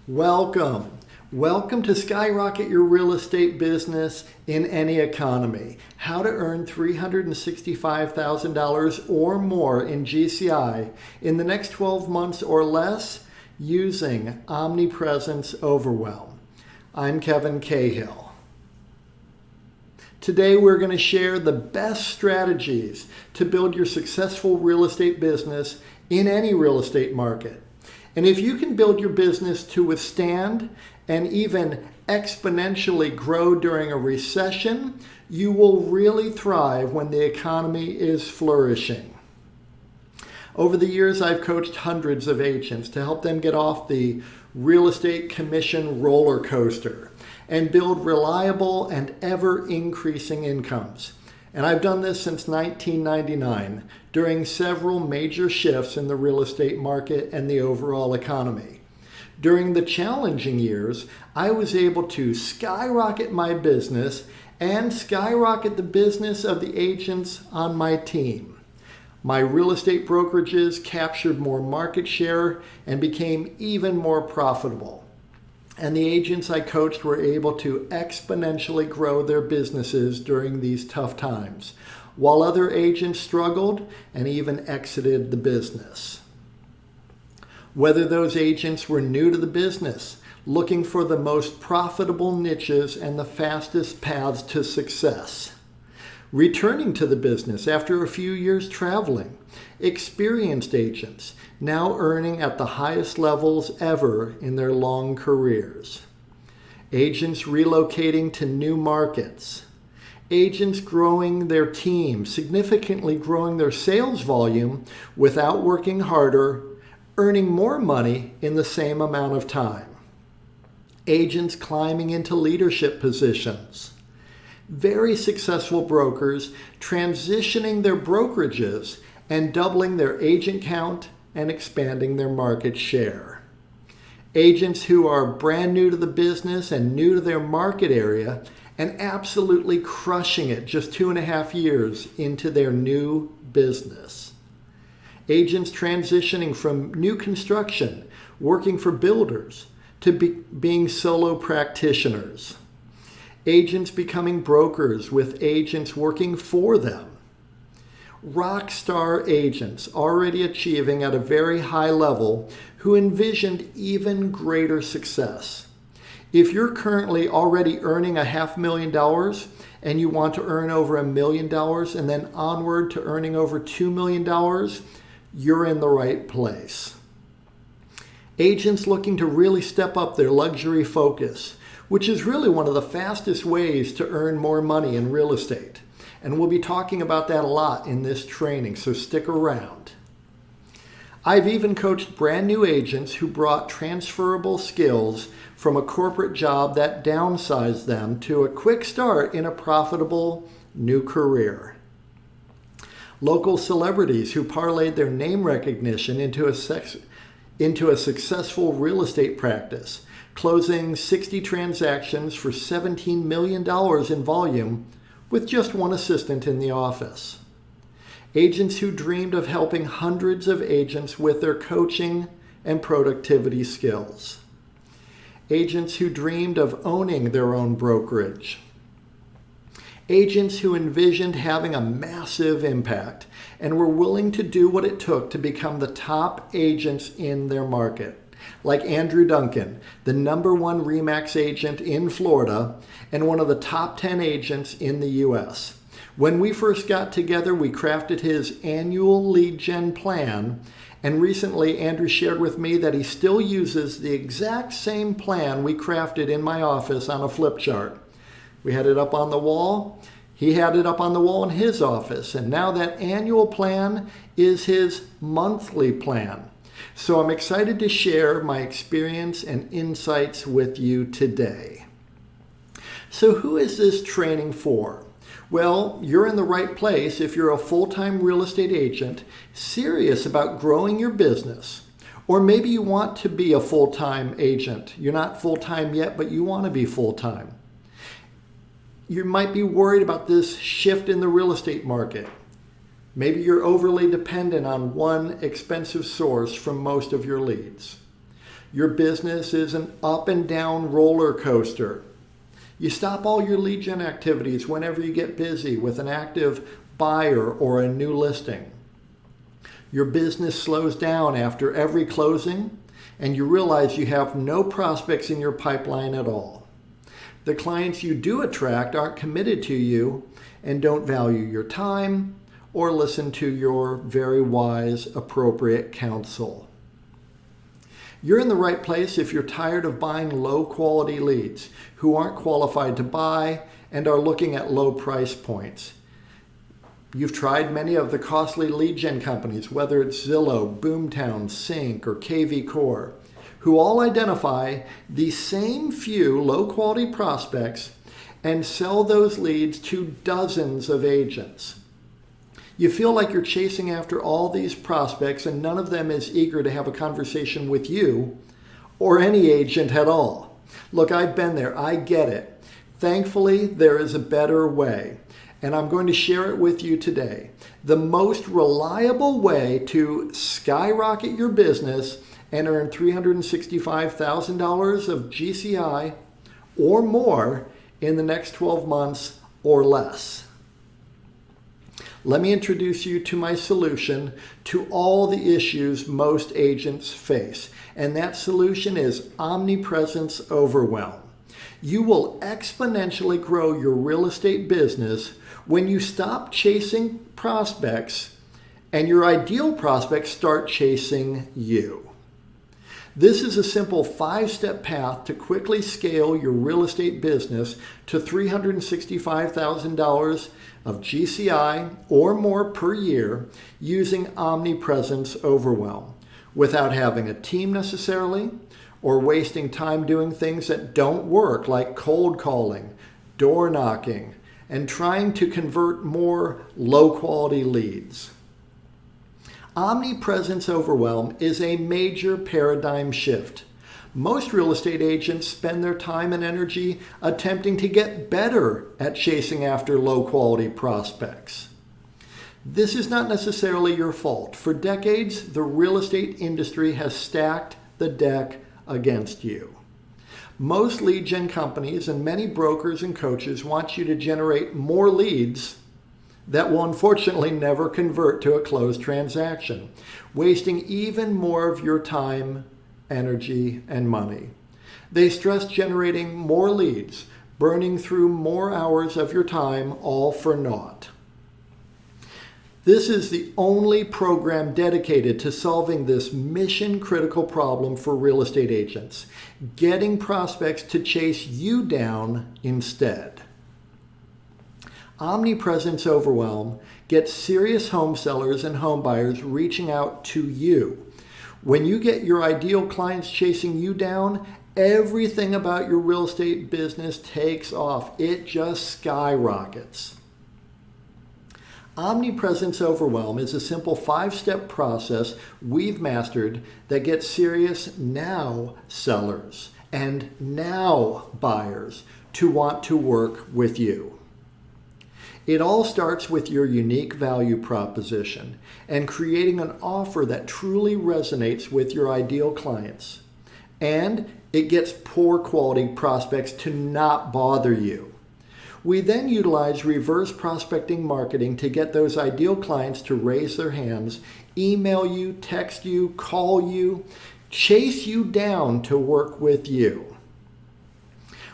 Welcome. Welcome to Skyrocket Your Real Estate Business in Any Economy. How to earn $365,000 or more in GCI in the next 12 months or less using Omnipresence Overwhelm. I'm Kevin Cahill. Today we're going to share the best strategies to build your successful real estate business in any real estate market. And if you can build your business to withstand and even exponentially grow during a recession, you will really thrive when the economy is flourishing. Over the years, I've coached hundreds of agents to help them get off the real estate commission roller coaster and build reliable and ever-increasing incomes. And I've done this since 1999 during several major shifts in the real estate market and the overall economy. During the challenging years, I was able to skyrocket my business and skyrocket the business of the agents on my team. My real estate brokerages captured more market share and became even more profitable. And the agents I coached were able to exponentially grow their businesses during these tough times, while other agents struggled and even exited the business. Whether those agents were new to the business, looking for the most profitable niches and the fastest paths to success, returning to the business after a few years traveling, experienced agents now earning at the highest levels ever in their long careers, agents relocating to new markets, agents growing their team, significantly growing their sales volume without working harder, earning more money in the same amount of time, agents climbing into leadership positions, very successful brokers transitioning their brokerages and doubling their agent count and expanding their market share. Agents who are brand new to the business and new to their market area and absolutely crushing it just 2.5 years into their new business. Agents transitioning from new construction, working for builders, to being solo practitioners. Agents becoming brokers with agents working for them. Rock star agents already achieving at a very high level who envisioned even greater success. If you're currently already earning $500,000 and you want to earn over $1 million and then onward to earning over $2 million, you're in the right place. Agents looking to really step up their luxury focus, which is really one of the fastest ways to earn more money in real estate. And we'll be talking about that a lot in this training, so stick around. I've even coached brand new agents who brought transferable skills from a corporate job that downsized them to a quick start in a profitable new career. Local celebrities who parlayed their name recognition into a successful real estate practice, closing 60 transactions for $17 million in volume with just one assistant in the office. Agents who dreamed of helping hundreds of agents with their coaching and productivity skills. Agents who dreamed of owning their own brokerage. Agents who envisioned having a massive impact and were willing to do what it took to become the top agents in their market. Like Andrew Duncan, the #1 RE/MAX agent in Florida and one of the top 10 agents in the US. When we first got together, we crafted his annual lead gen plan, and recently Andrew shared with me that he still uses the exact same plan we crafted in my office on a flip chart. We had it up on the wall. He had it up on the wall in his office, and now that annual plan is his monthly plan. So I'm excited to share my experience and insights with you today. So who is this training for? Well, you're in the right place if you're a full-time real estate agent serious about growing your business. Or maybe you want to be a full-time agent. You're not full-time yet, but you want to be full-time. You might be worried about this shift in the real estate market. Maybe you're overly dependent on one expensive source from most of your leads. Your business is an up and down roller coaster. You stop all your lead gen activities whenever you get busy with an active buyer or a new listing. Your business slows down after every closing, and you realize you have no prospects in your pipeline at all. The clients you do attract aren't committed to you and don't value your time or listen to your very wise, appropriate counsel. You're in the right place if you're tired of buying low-quality leads who aren't qualified to buy and are looking at low price points. You've tried many of the costly lead gen companies, whether it's Zillow, Boomtown, Sync, or KV Core, who all identify the same few low-quality prospects and sell those leads to dozens of agents. You feel like you're chasing after all these prospects and none of them is eager to have a conversation with you or any agent at all. Look, I've been there. I get it. Thankfully, there is a better way, and I'm going to share it with you today. The most reliable way to skyrocket your business and earn $365,000 of GCI or more in the next 12 months or less. Let me introduce you to my solution to all the issues most agents face, and that solution is Omnipresence Overwhelm. You will exponentially grow your real estate business when you stop chasing prospects and your ideal prospects start chasing you. This is a simple 5-step path to quickly scale your real estate business to $365,000 of GCI or more per year using Omnipresence Overwhelm without having a team necessarily or wasting time doing things that don't work like cold calling, door knocking, and trying to convert more low-quality leads. Omnipresence Overwhelm is a major paradigm shift. Most real estate agents spend their time and energy attempting to get better at chasing after low-quality prospects. This is not necessarily your fault. For decades, the real estate industry has stacked the deck against you. Most lead gen companies and many brokers and coaches want you to generate more leads that will unfortunately never convert to a closed transaction, wasting even more of your time, energy, and money. They stress generating more leads, burning through more hours of your time, all for naught. This is the only program dedicated to solving this mission-critical problem for real estate agents, getting prospects to chase you down instead. Omnipresence Overwhelm gets serious home sellers and home buyers reaching out to you. When you get your ideal clients chasing you down, everything about your real estate business takes off. It just skyrockets. Omnipresence Overwhelm is a simple 5-step process we've mastered that gets serious now sellers and now buyers to want to work with you. It all starts with your unique value proposition and creating an offer that truly resonates with your ideal clients. And it gets poor quality prospects to not bother you. We then utilize reverse prospecting marketing to get those ideal clients to raise their hands, email you, text you, call you, chase you down to work with you.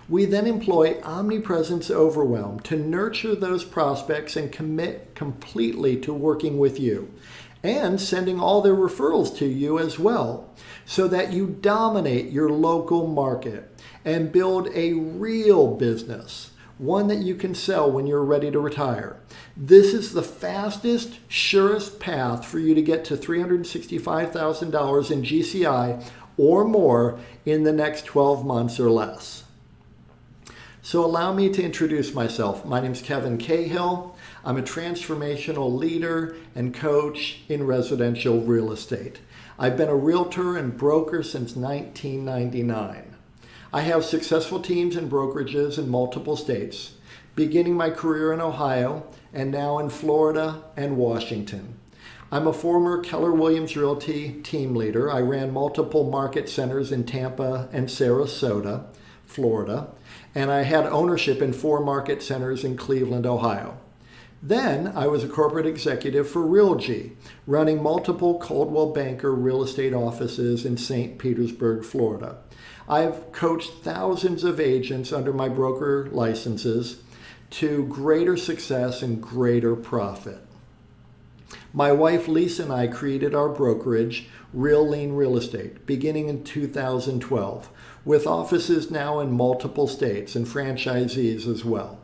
We then employ Omnipresence Overwhelm to nurture those prospects and commit completely to working with you and sending all their referrals to you as well, so that you dominate your local market and build a real business, one that you can sell when you're ready to retire. This is the fastest, surest path for you to get to $365,000 in GCI or more in the next 12 months or less. So allow me to introduce myself. My name is Kevin Cahill. I'm a transformational leader and coach in residential real estate. I've been a realtor and broker since 1999. I have successful teams and brokerages in multiple states, beginning my career in Ohio and now in Florida and Washington. I'm a former Keller Williams Realty team leader. I ran multiple market centers in Tampa and Sarasota, Florida, and I had ownership in 4 market centers in Cleveland, Ohio. Then I was a corporate executive for Realgy, running multiple Coldwell Banker real estate offices in St. Petersburg, Florida. I've coached thousands of agents under my broker licenses to greater success and greater profit. My wife Lisa and I created our brokerage, Real Lean Real Estate, beginning in 2012, with offices now in multiple states and franchisees as well.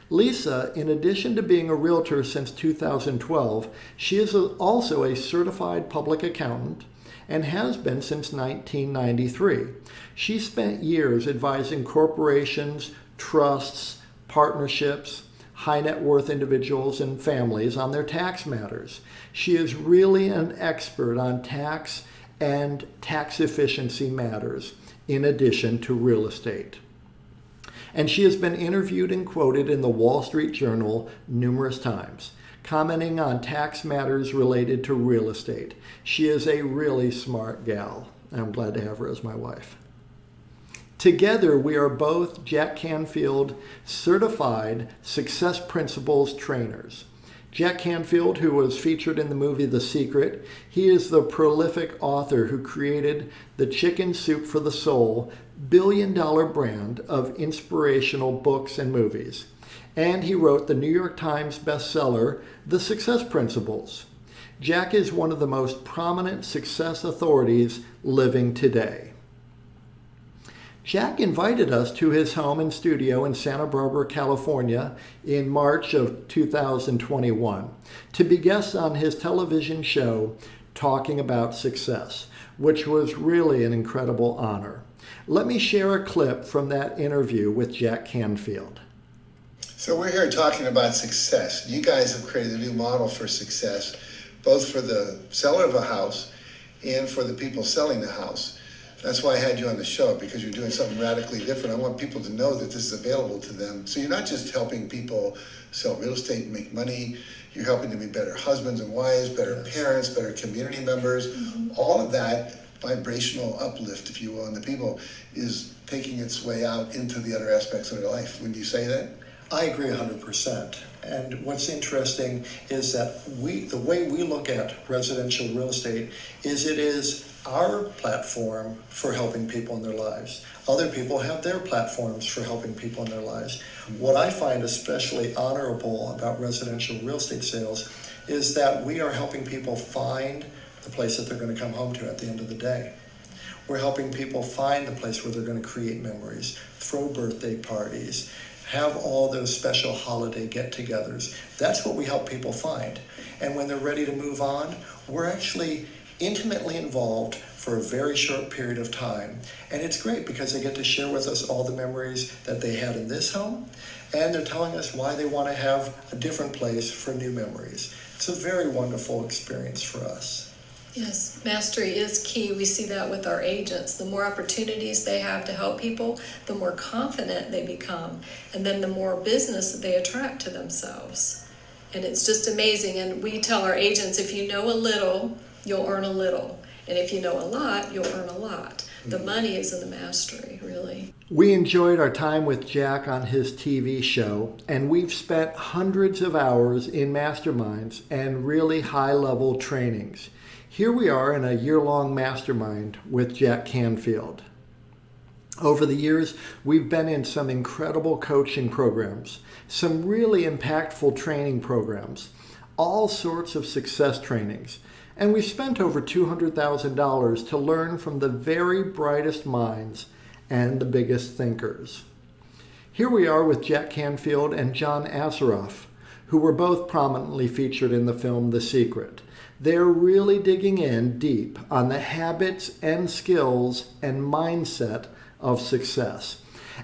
Lisa, in addition to being a realtor since 2012, she is also a certified public accountant and has been since 1993. She spent years advising corporations, trusts, partnerships, high net worth individuals and families on their tax matters. She is really an expert on tax and tax efficiency matters, in addition to real estate. And she has been interviewed and quoted in the Wall Street Journal numerous times, commenting on tax matters related to real estate. She is a really smart gal. I'm glad to have her as my wife. Together, we are both Jack Canfield certified Success Principles trainers. Jack Canfield, who was featured in the movie The Secret, he is the prolific author who created the Chicken Soup for the Soul billion-dollar brand of inspirational books and movies. And he wrote the New York Times bestseller, The Success Principles. Jack is one of the most prominent success authorities living today. Jack invited us to his home and studio in Santa Barbara, California in March of 2021 to be guests on his television show Talking About Success, which was really an incredible honor. Let me share a clip from that interview with Jack Canfield. So we're here talking about success. You guys have created a new model for success, both for the seller of a house and for the people selling the house. That's why I had you on the show, because you're doing something radically different. I want people to know that this is available to them. So you're not just helping people sell real estate and make money. You're helping them be better husbands and wives, better parents, better community members. All of that vibrational uplift, if you will, in the people is taking its way out into the other aspects of their life. Wouldn't you say that? I agree 100%. And what's interesting is that the way we look at residential real estate is it is our platform for helping people in their lives. Other people have their platforms for helping people in their lives. What I find especially honorable about residential real estate sales is that we are helping people find the place that they're going to come home to at the end of the day. We're helping people find the place where they're going to create memories, throw birthday parties, have all those special holiday get-togethers. That's what we help people find. And when they're ready to move on, we're actually intimately involved for a very short period of time. And it's great because they get to share with us all the memories that they had in this home, and they're telling us why they want to have a different place for new memories. It's a very wonderful experience for us. Yes, mastery is key. We see that with our agents. The more opportunities they have to help people, the more confident they become, and then the more business that they attract to themselves. And it's just amazing. And we tell our agents, if you know a little, you'll earn a little. And if you know a lot, you'll earn a lot. The money is in the mastery, really. We enjoyed our time with Jack on his TV show, and we've spent hundreds of hours in masterminds and really high-level trainings. Here we are in a year-long mastermind with Jack Canfield. Over the years, we've been in some incredible coaching programs, some really impactful training programs, all sorts of success trainings. And we spent over $200,000 to learn from the very brightest minds and the biggest thinkers. Here we are with Jack Canfield and John Assaraf, who were both prominently featured in the film The Secret. They're really digging in deep on the habits and skills and mindset of success.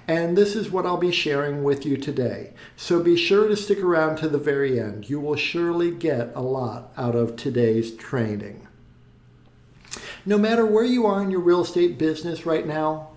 And this is what I'll be sharing with you today. So be sure to stick around to the very end. You will surely get a lot out of today's training. No matter where you are in your real estate business right now,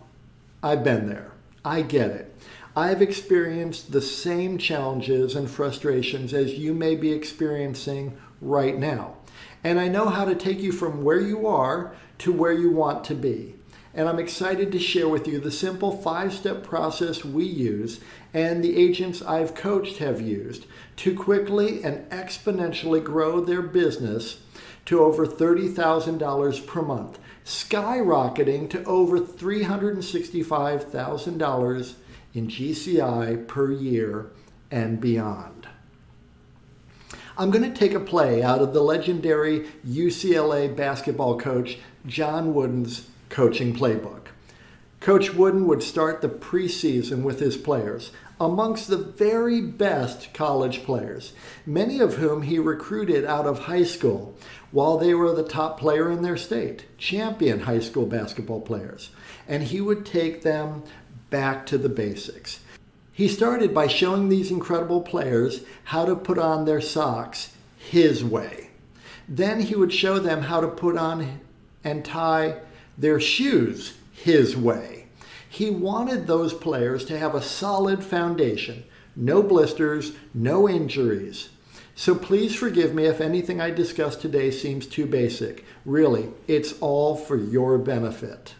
I've been there. I get it. I've experienced the same challenges and frustrations as you may be experiencing right now. And I know how to take you from where you are to where you want to be. And I'm excited to share with you the simple 5-step process we use and the agents I've coached have used to quickly and exponentially grow their business to over $30,000 per month, skyrocketing to over $365,000 in GCI per year and beyond. I'm going to take a play out of the legendary UCLA basketball coach John Wooden's coaching playbook. Coach Wooden would start the preseason with his players, amongst the very best college players, many of whom he recruited out of high school while they were the top player in their state, champion high school basketball players. And he would take them back to the basics. He started by showing these incredible players how to put on their socks his way. Then he would show them how to put on and tie their shoes his way. He wanted those players to have a solid foundation, no blisters, no injuries. So please forgive me if anything I discussed today seems too basic. Really, it's all for your benefit.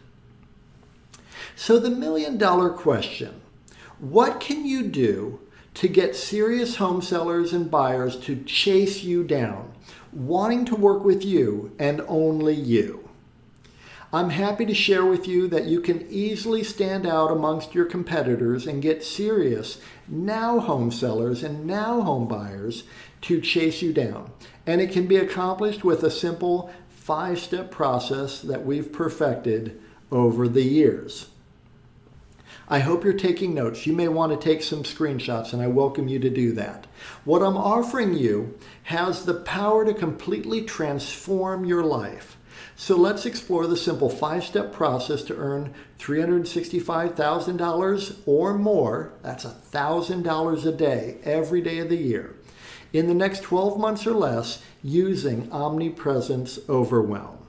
So the million-dollar question, what can you do to get serious home sellers and buyers to chase you down, wanting to work with you and only you? I'm happy to share with you that you can easily stand out amongst your competitors and get serious now home sellers and now home buyers to chase you down. And it can be accomplished with a simple 5-step process that we've perfected over the years. I hope you're taking notes. You may want to take some screenshots, and I welcome you to do that. What I'm offering you has the power to completely transform your life. So let's explore the simple 5-step process to earn $365,000 or more, that's $1,000 a day, every day of the year, in the next 12 months or less using Omnipresence Overwhelm.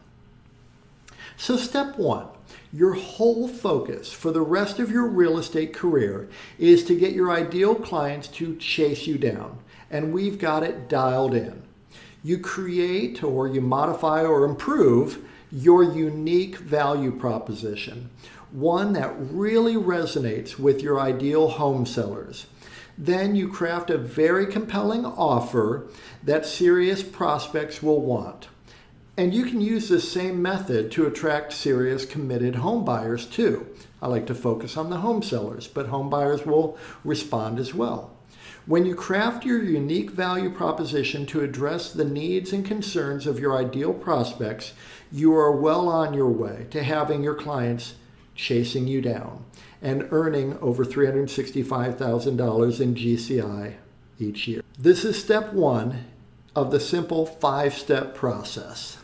So step 1, your whole focus for the rest of your real estate career is to get your ideal clients to chase you down, and we've got it dialed in. You create or you modify or improve your unique value proposition, one that really resonates with your ideal home sellers. Then you craft a very compelling offer that serious prospects will want. And you can use this same method to attract serious committed home buyers too. I like to focus on the home sellers, but home buyers will respond as well. When you craft your unique value proposition to address the needs and concerns of your ideal prospects, you are well on your way to having your clients chasing you down and earning over $365,000 in GCI each year. This is step 1 of the simple 5-step process.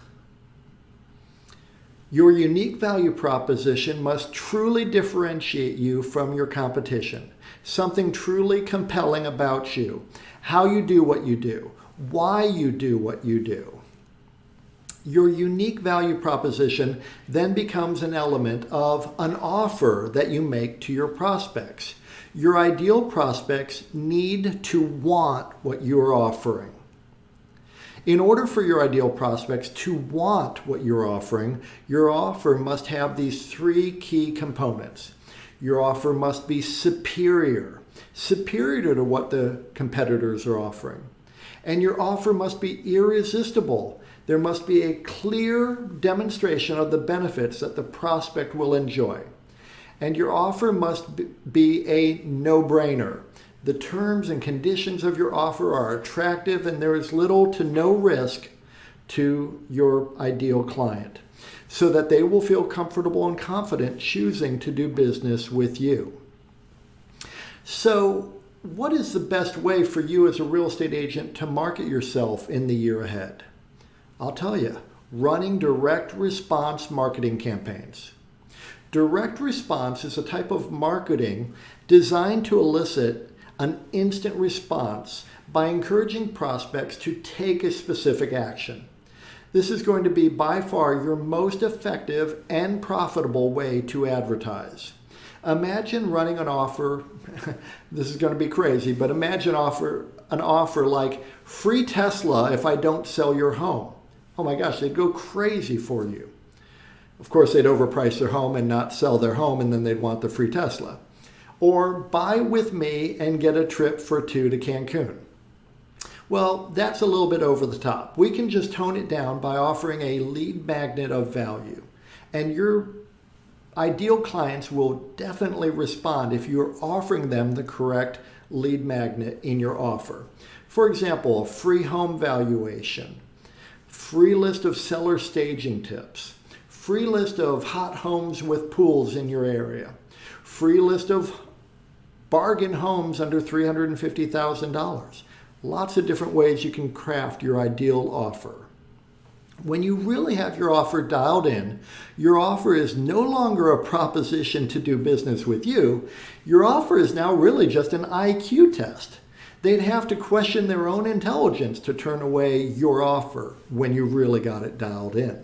Your unique value proposition must truly differentiate you from your competition. Something truly compelling about you, how you do what you do, why you do what you do. Your unique value proposition then becomes an element of an offer that you make to your prospects. Your ideal prospects need to want what you're offering. In order for your ideal prospects to want what you're offering, your offer must have these 3 key components. Your offer must be superior to what the competitors are offering. And your offer must be irresistible. There must be a clear demonstration of the benefits that the prospect will enjoy. And your offer must be a no-brainer. The terms and conditions of your offer are attractive and there is little to no risk to your ideal client, so that they will feel comfortable and confident choosing to do business with you. So, what is the best way for you as a real estate agent to market yourself in the year ahead? I'll tell you, running direct response marketing campaigns. Direct response is a type of marketing designed to elicit an instant response by encouraging prospects to take a specific action. This is going to be by far your most effective and profitable way to advertise. Imagine running an offer, this is going to be crazy, but imagine an offer like free Tesla if I don't sell your home. oh my gosh, they'd go crazy for you. Of course, they'd overprice their home and not sell their home, and then they'd want the free Tesla. Or buy with me and get a trip for 2 to Cancun. Well, that's a little bit over the top. We can just tone it down by offering a lead magnet of value. And your ideal clients will definitely respond if you're offering them the correct lead magnet in your offer. For example, a free home valuation, free list of seller staging tips, free list of hot homes with pools in your area, free list of bargain homes under $350,000. Lots of different ways you can craft your ideal offer. When you really have your offer dialed in, your offer is no longer a proposition to do business with you. Your offer is now really just an IQ test. They'd have to question their own intelligence to turn away your offer when you really got it dialed in.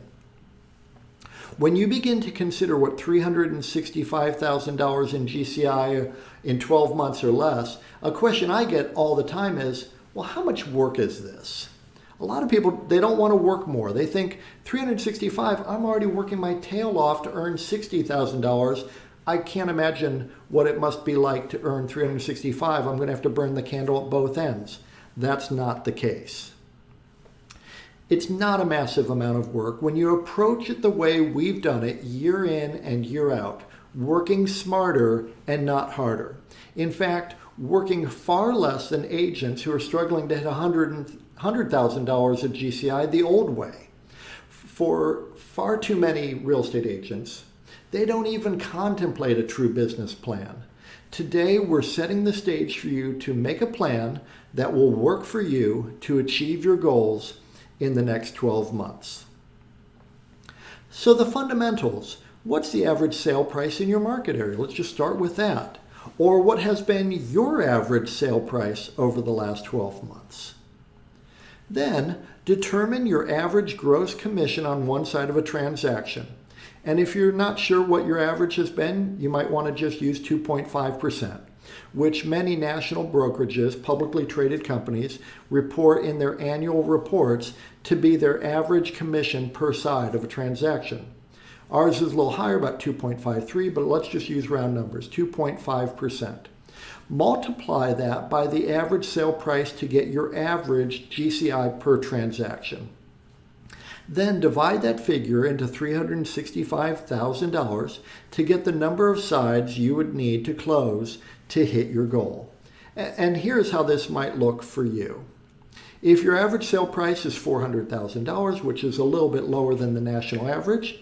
When you begin to consider what $365,000 in GCI in 12 months or less, a question I get all the time is, well, how much work is this? A lot of people, they don't want to work more. They think 365, I'm already working my tail off to earn $60,000. I can't imagine what it must be like to earn 365. I'm going to have to burn the candle at both ends. That's not the case. It's not a massive amount of work when you approach it the way we've done it year in and year out, working smarter and not harder. In fact, working far less than agents who are struggling to hit $100,000 of GCI the old way. For far too many real estate agents, they don't even contemplate a true business plan. Today, we're setting the stage for you to make a plan that will work for you to achieve your goals in the next 12 months. So the fundamentals, what's the average sale price in your market area? Let's just start with that. Or what has been your average sale price over the last 12 months? Then determine your average gross commission on one side of a transaction. And if you're not sure what your average has been, you might want to just use 2.5%. Which many national brokerages, publicly traded companies, report in their annual reports to be their average commission per side of a transaction. Ours is a little higher, about 2.53, but let's just use round numbers, 2.5%. Multiply that by the average sale price to get your average GCI per transaction. Then divide that figure into $365,000 to get the number of sides you would need to close to hit your goal. And here's how this might look for you. If your average sale price is $400,000, which is a little bit lower than the national average,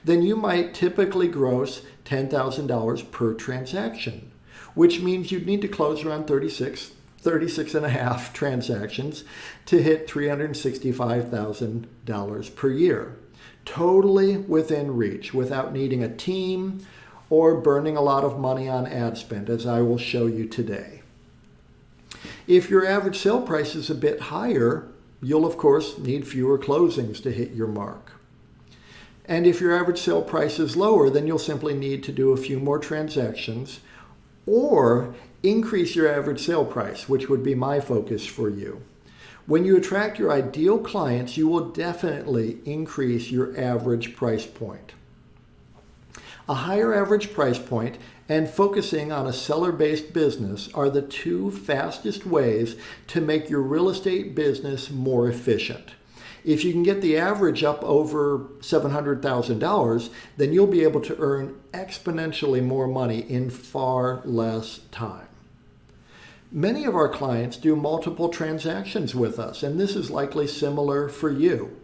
then you might typically gross $10,000 per transaction, which means you'd need to close around 36 and a half transactions to hit $365,000 per year. Totally within reach, without needing a team or burning a lot of money on ad spend, as I will show you today. If your average sale price is a bit higher, you'll of course need fewer closings to hit your mark. And if your average sale price is lower, then you'll simply need to do a few more transactions or increase your average sale price, which would be my focus for you. When you attract your ideal clients, you will definitely increase your average price point. A higher average price point and focusing on a seller-based business are the two fastest ways to make your real estate business more efficient. If you can get the average up over $700,000, then you'll be able to earn exponentially more money in far less time. Many of our clients do multiple transactions with us, and this is likely similar for you.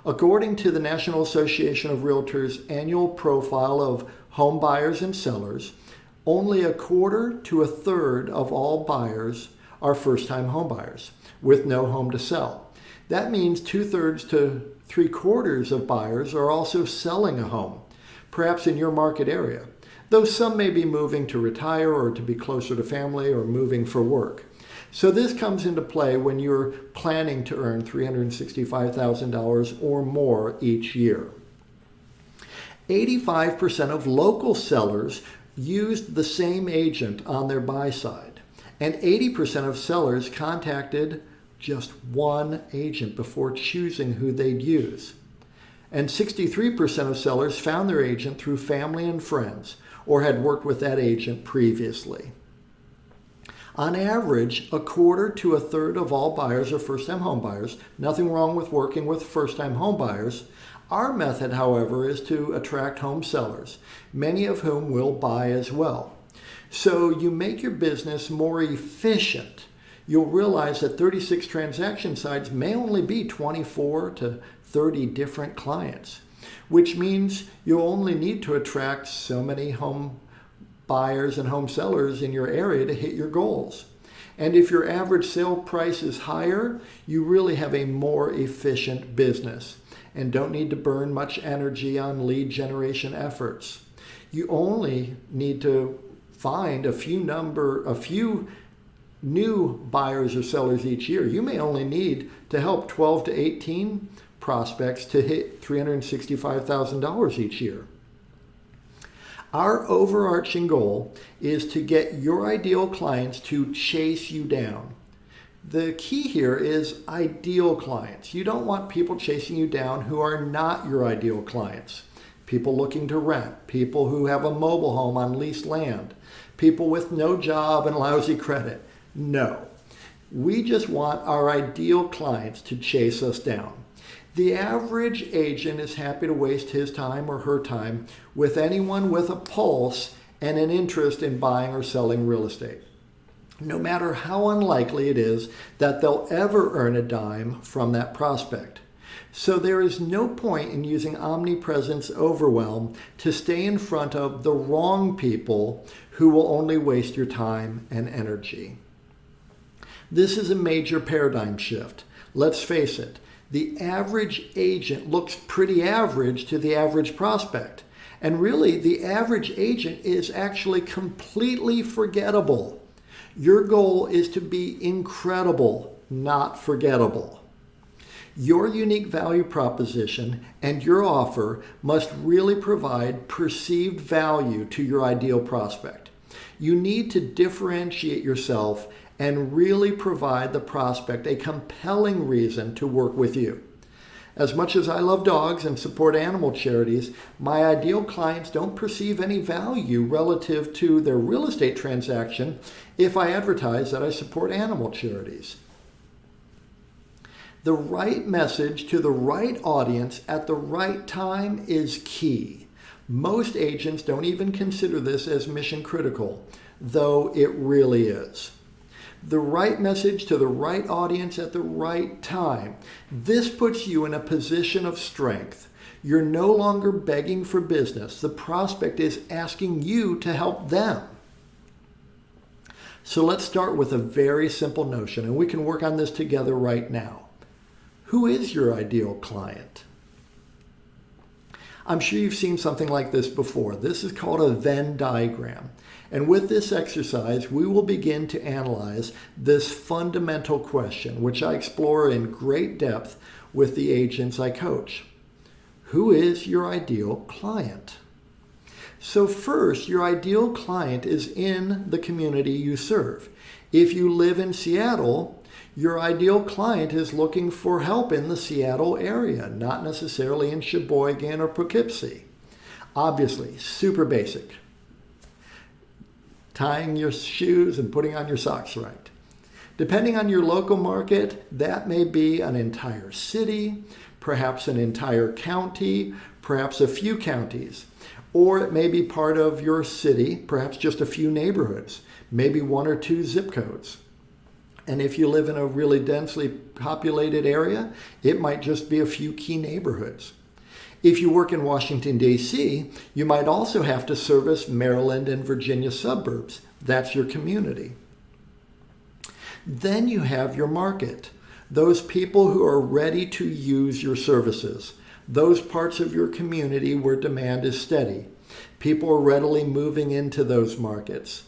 According to the National Association of Realtors annual profile of home buyers and sellers, only a quarter to a third of all buyers are first-time home buyers with no home to sell. That means 2/3 to 3/4 of buyers are also selling a home, perhaps in your market area, though some may be moving to retire or to be closer to family or moving for work. So this comes into play when you're planning to earn $365,000 or more each year. 85% of local sellers used the same agent on their buy side, and 80% of sellers contacted just one agent before choosing who they'd use. And 63% of sellers found their agent through family and friends or had worked with that agent previously. On average, a quarter to a third of all buyers are first-time home buyers. Nothing wrong with working with first-time home buyers. Our method, however, is to attract home sellers, many of whom will buy as well. So you make your business more efficient. You'll realize that 36 transaction sites may only be 24 to 30 different clients, which means you'll only need to attract so many home buyers and home sellers in your area to hit your goals. And if your average sale price is higher, you really have a more efficient business and don't need to burn much energy on lead generation efforts. You only need to find a few new buyers or sellers each year. You may only need to help 12 to 18 prospects to hit $365,000 each year. Our overarching goal is to get your ideal clients to chase you down. The key here is ideal clients. You don't want people chasing you down who are not your ideal clients. People looking to rent, people who have a mobile home on leased land, people with no job and lousy credit. No, we just want our ideal clients to chase us down. The average agent is happy to waste his time or her time with anyone with a pulse and an interest in buying or selling real estate, no matter how unlikely it is that they'll ever earn a dime from that prospect. So there is no point in using Omnipresence Overwhelm to stay in front of the wrong people who will only waste your time and energy. This is a major paradigm shift. Let's face it. The average agent looks pretty average to the average prospect. And really, the average agent is actually completely forgettable. Your goal is to be incredible, not forgettable. Your unique value proposition and your offer must really provide perceived value to your ideal prospect. You need to differentiate yourself and really provide the prospect a compelling reason to work with you. As much as I love dogs and support animal charities, my ideal clients don't perceive any value relative to their real estate transaction if I advertise that I support animal charities. The right message to the right audience at the right time is key. Most agents don't even consider this as mission critical, though it really is. The right message to the right audience at the right time. This puts you in a position of strength. You're no longer begging for business. The prospect is asking you to help them. So let's start with a very simple notion, and we can work on this together right now. Who is your ideal client? I'm sure you've seen something like this before. This is called a Venn diagram. And with this exercise, we will begin to analyze this fundamental question, which I explore in great depth with the agents I coach. Who is your ideal client? So first, your ideal client is in the community you serve. If you live in Seattle, your ideal client is looking for help in the Seattle area, not necessarily in Sheboygan or Poughkeepsie. Obviously, super basic. Tying your shoes and putting on your socks right. Depending on your local market, that may be an entire city, perhaps an entire county, perhaps a few counties, or it may be part of your city, perhaps just a few neighborhoods, maybe one or two zip codes. And if you live in a really densely populated area, it might just be a few key neighborhoods. If you work in Washington, D.C., you might also have to service Maryland and Virginia suburbs. That's your community. Then you have your market, those people who are ready to use your services, those parts of your community where demand is steady. People are readily moving into those markets.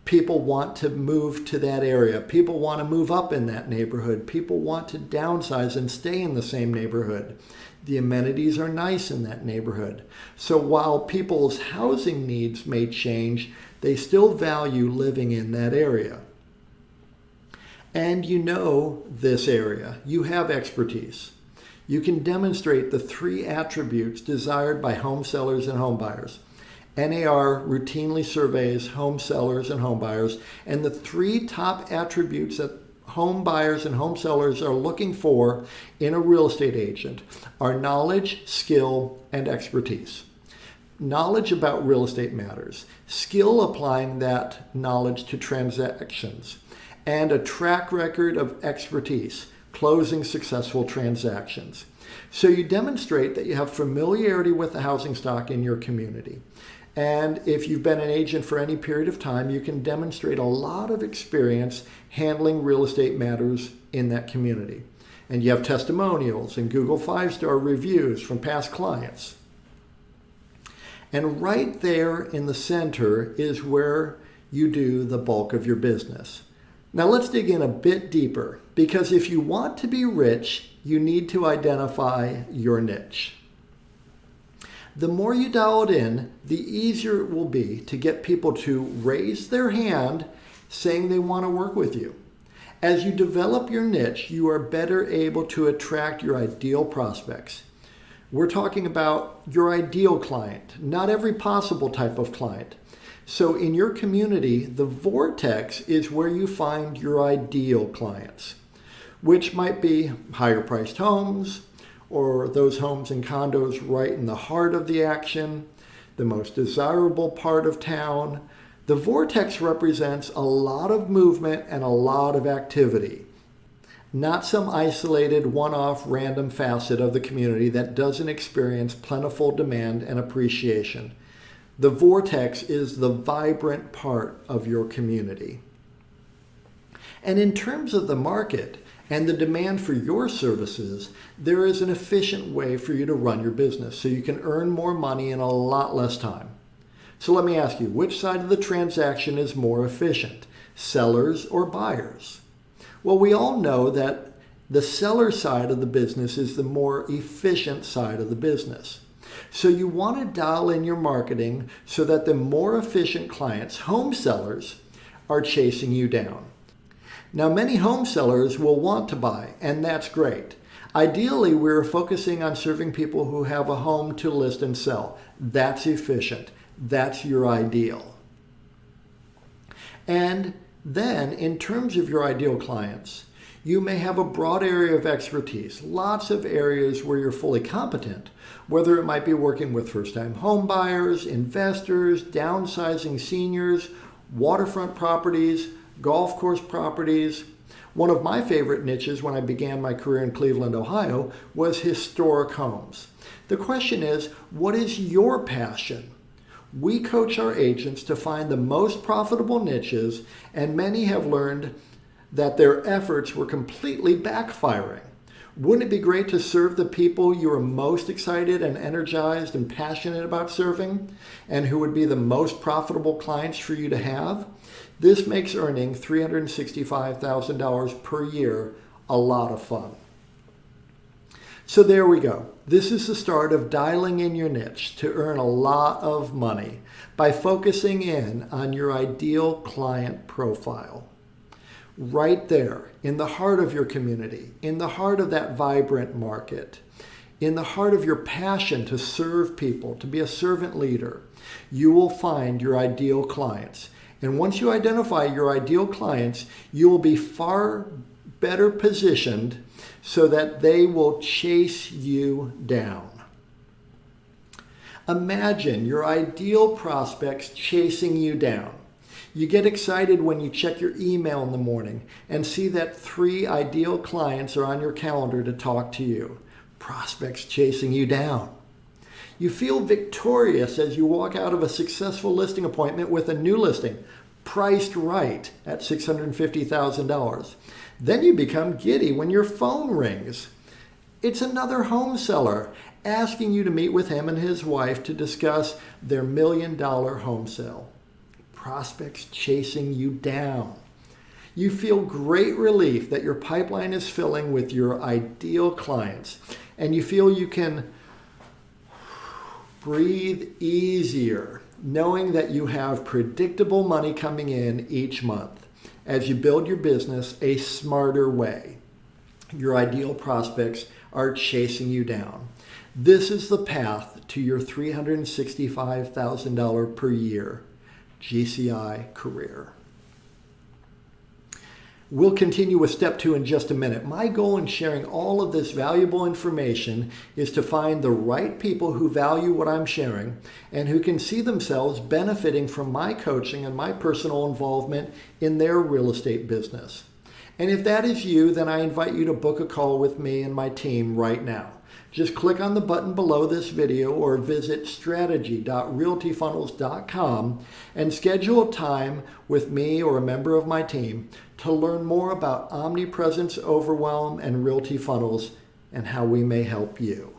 People want to move to that area. People want to move up in that neighborhood. People want to downsize and stay in the same neighborhood. The amenities are nice in that neighborhood. So while people's housing needs may change, they still value living in that area. and you know this area. You have expertise. You can demonstrate the 3 attributes desired by home sellers and home buyers. NAR routinely surveys home sellers and home buyers, and the 3 top attributes that home buyers and home sellers are looking for in a real estate agent are knowledge, skill, and expertise. Knowledge about real estate matters, skill applying that knowledge to transactions, and a track record of expertise, closing successful transactions. So you demonstrate that you have familiarity with the housing stock in your community. And if you've been an agent for any period of time, you can demonstrate a lot of experience handling real estate matters in that community. And you have testimonials and Google 5-star reviews from past clients. And right there in the center is where you do the bulk of your business. Now let's dig in a bit deeper, because if you want to be rich, you need to identify your niche. The more you dial it in, the easier it will be to get people to raise their hand saying they want to work with you. As you develop your niche, you are better able to attract your ideal prospects. We're talking about your ideal client, not every possible type of client. So in your community, the vortex is where you find your ideal clients, which might be higher priced homes, or those homes and condos right in the heart of the action, the most desirable part of town. The vortex represents a lot of movement and a lot of activity, not some isolated one-off random facet of the community that doesn't experience plentiful demand and appreciation. The vortex is the vibrant part of your community. And in terms of the market and the demand for your services, there is an efficient way for you to run your business so you can earn more money in a lot less time. So let me ask you, which side of the transaction is more efficient, sellers or buyers? Well, we all know that the seller side of the business is the more efficient side of the business. So you want to dial in your marketing so that the more efficient clients, home sellers, are chasing you down. Now, many home sellers will want to buy, and that's great. Ideally, we're focusing on serving people who have a home to list and sell. That's efficient. That's your ideal. And then, in terms of your ideal clients, you may have a broad area of expertise, lots of areas where you're fully competent, whether it might be working with first-time home buyers, investors, downsizing seniors, waterfront properties, golf course properties. One of my favorite niches when I began my career in Cleveland, Ohio, was historic homes. The question is, what is your passion? We coach our agents to find the most profitable niches, and many have learned that their efforts were completely backfiring. Wouldn't it be great to serve the people you are most excited and energized and passionate about serving, and who would be the most profitable clients for you to have? This makes earning $365,000 per year a lot of fun. So there we go. This is the start of dialing in your niche to earn a lot of money by focusing in on your ideal client profile. Right there, in the heart of your community, in the heart of that vibrant market, in the heart of your passion to serve people, to be a servant leader, you will find your ideal clients. And once you identify your ideal clients, you will be far better positioned so that they will chase you down. Imagine your ideal prospects chasing you down. You get excited when you check your email in the morning and see that 3 ideal clients are on your calendar to talk to you. Prospects chasing you down. You feel victorious as you walk out of a successful listing appointment with a new listing, priced right at $650,000. Then you become giddy when your phone rings. It's another home seller asking you to meet with him and his wife to discuss their $1 million home sale. Prospects chasing you down. You feel great relief that your pipeline is filling with your ideal clients, and you feel you can breathe easier knowing that you have predictable money coming in each month. as you build your business a smarter way. Your ideal prospects are chasing you down. This is the path to your $365,000 per year GCI career. We'll continue with step 2 in just a minute. My goal in sharing all of this valuable information is to find the right people who value what I'm sharing and who can see themselves benefiting from my coaching and my personal involvement in their real estate business. And if that is you, then I invite you to book a call with me and my team right now. Just click on the button below this video or visit strategy.realtyfunnels.com and schedule a time with me or a member of my team to learn more about Omnipresence Overwhelm and Realty Funnels and how we may help you.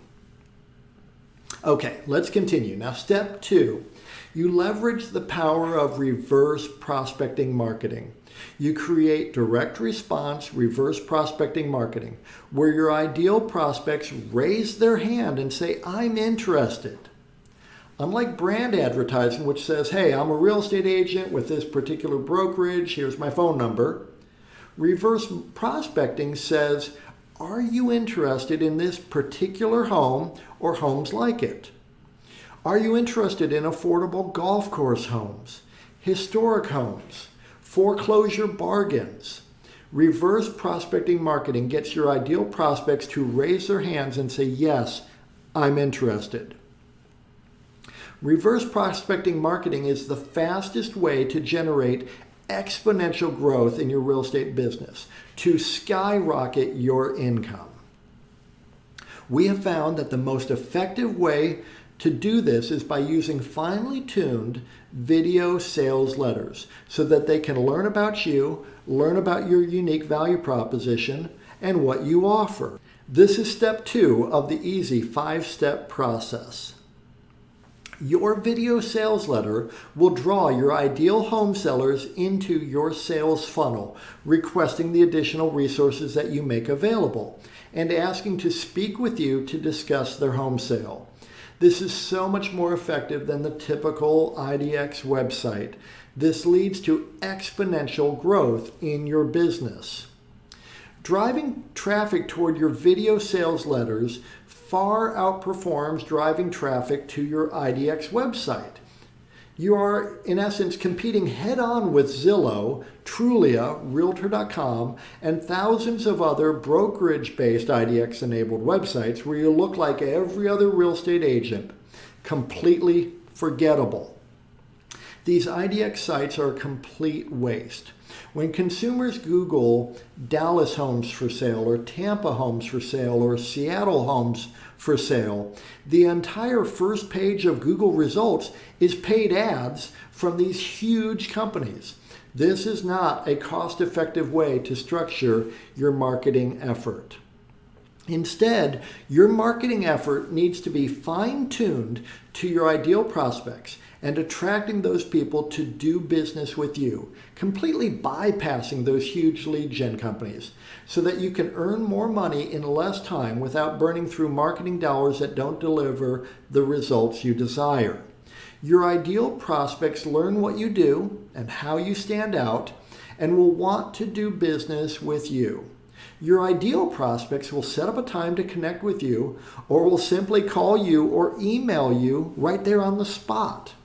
Okay, let's continue. Now, step 2, you leverage the power of reverse prospecting marketing. You create direct response reverse prospecting marketing, where your ideal prospects raise their hand and say, I'm interested. Unlike brand advertising, which says, hey, I'm a real estate agent with this particular brokerage, here's my phone number. Reverse prospecting says, are you interested in this particular home or homes like it? Are you interested in affordable golf course homes, historic homes, foreclosure bargains? Reverse prospecting marketing gets your ideal prospects to raise their hands and say, yes, I'm interested. Reverse prospecting marketing is the fastest way to generate exponential growth in your real estate business, to skyrocket your income. We have found that the most effective way to do this is by using finely tuned video sales letters so that they can learn about you, learn about your unique value proposition, and what you offer. This is step 2 of the easy 5-step process. Your video sales letter will draw your ideal home sellers into your sales funnel, requesting the additional resources that you make available and asking to speak with you to discuss their home sale. This is so much more effective than the typical IDX website. This leads to exponential growth in your business. Driving traffic toward your video sales letters far outperforms driving traffic to your IDX website. You are, in essence, competing head-on with Zillow, Trulia, Realtor.com, and thousands of other brokerage-based IDX-enabled websites where you look like every other real estate agent, completely forgettable. These IDX sites are a complete waste. When consumers Google Dallas homes for sale or Tampa homes for sale or Seattle homes for sale, the entire first page of Google results is paid ads from these huge companies. This is not a cost-effective way to structure your marketing effort. Instead, your marketing effort needs to be fine-tuned to your ideal prospects and attracting those people to do business with you, completely bypassing those huge lead gen companies so that you can earn more money in less time without burning through marketing dollars that don't deliver the results you desire. Your ideal prospects learn what you do and how you stand out and will want to do business with you. Your ideal prospects will set up a time to connect with you or will simply call you or email you right there on the spot.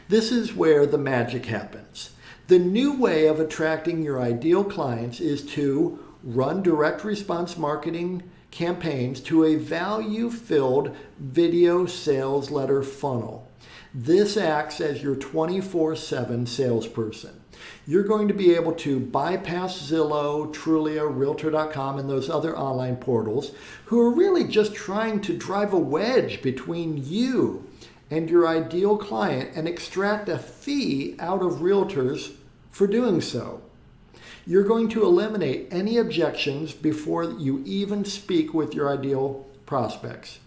This is where the magic happens. The new way of attracting your ideal clients is to run direct response marketing campaigns to a value-filled video sales letter funnel. This acts as your 24/7 salesperson. You're going to be able to bypass Zillow, Trulia, Realtor.com, and those other online portals who are really just trying to drive a wedge between you and your ideal client and extract a fee out of realtors for doing so. You're going to eliminate any objections before you even speak with your ideal prospects.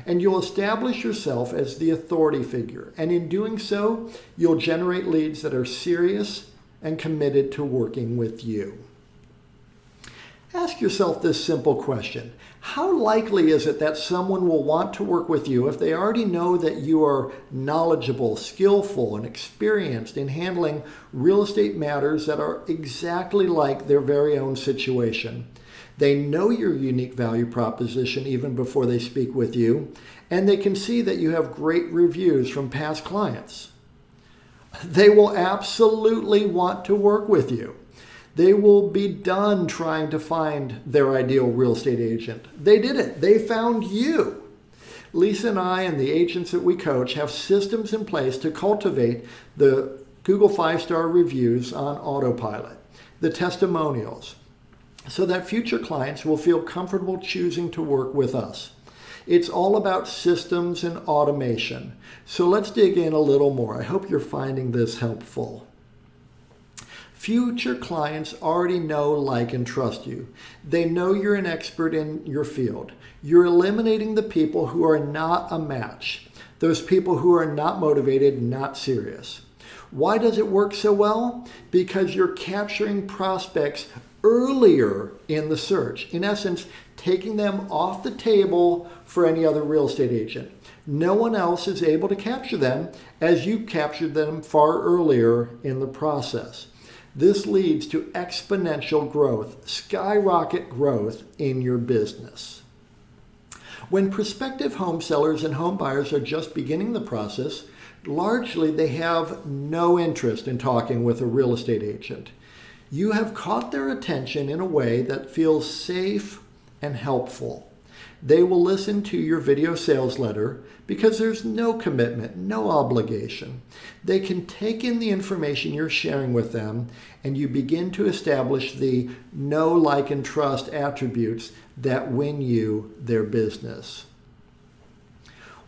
And you'll establish yourself as the authority figure. And in doing so, you'll generate leads that are serious and committed to working with you. Ask yourself this simple question. How likely is it that someone will want to work with you if they already know that you are knowledgeable, skillful, and experienced in handling real estate matters that are exactly like their very own situation? They know your unique value proposition even before they speak with you, and they can see that you have great reviews from past clients. They will absolutely want to work with you. They will be done trying to find their ideal real estate agent. They did it. They found you. Lisa and I and the agents that we coach have systems in place to cultivate the Google 5-star reviews on autopilot, the testimonials, so that future clients will feel comfortable choosing to work with us. It's all about systems and automation. So let's dig in a little more. I hope you're finding this helpful. Future clients already know, like, and trust you. They know you're an expert in your field. You're eliminating the people who are not a match, those people who are not motivated, not serious. Why does it work so well? Because you're capturing prospects earlier in the search. In essence, taking them off the table for any other real estate agent. No one else is able to capture them as you captured them far earlier in the process. This leads to exponential growth, skyrocket growth in your business. When prospective home sellers and home buyers are just beginning the process, largely they have no interest in talking with a real estate agent. You have caught their attention in a way that feels safe and helpful. They will listen to your video sales letter because there's no commitment, no obligation. They can take in the information you're sharing with them, and you begin to establish the know, like, and trust attributes that win you their business.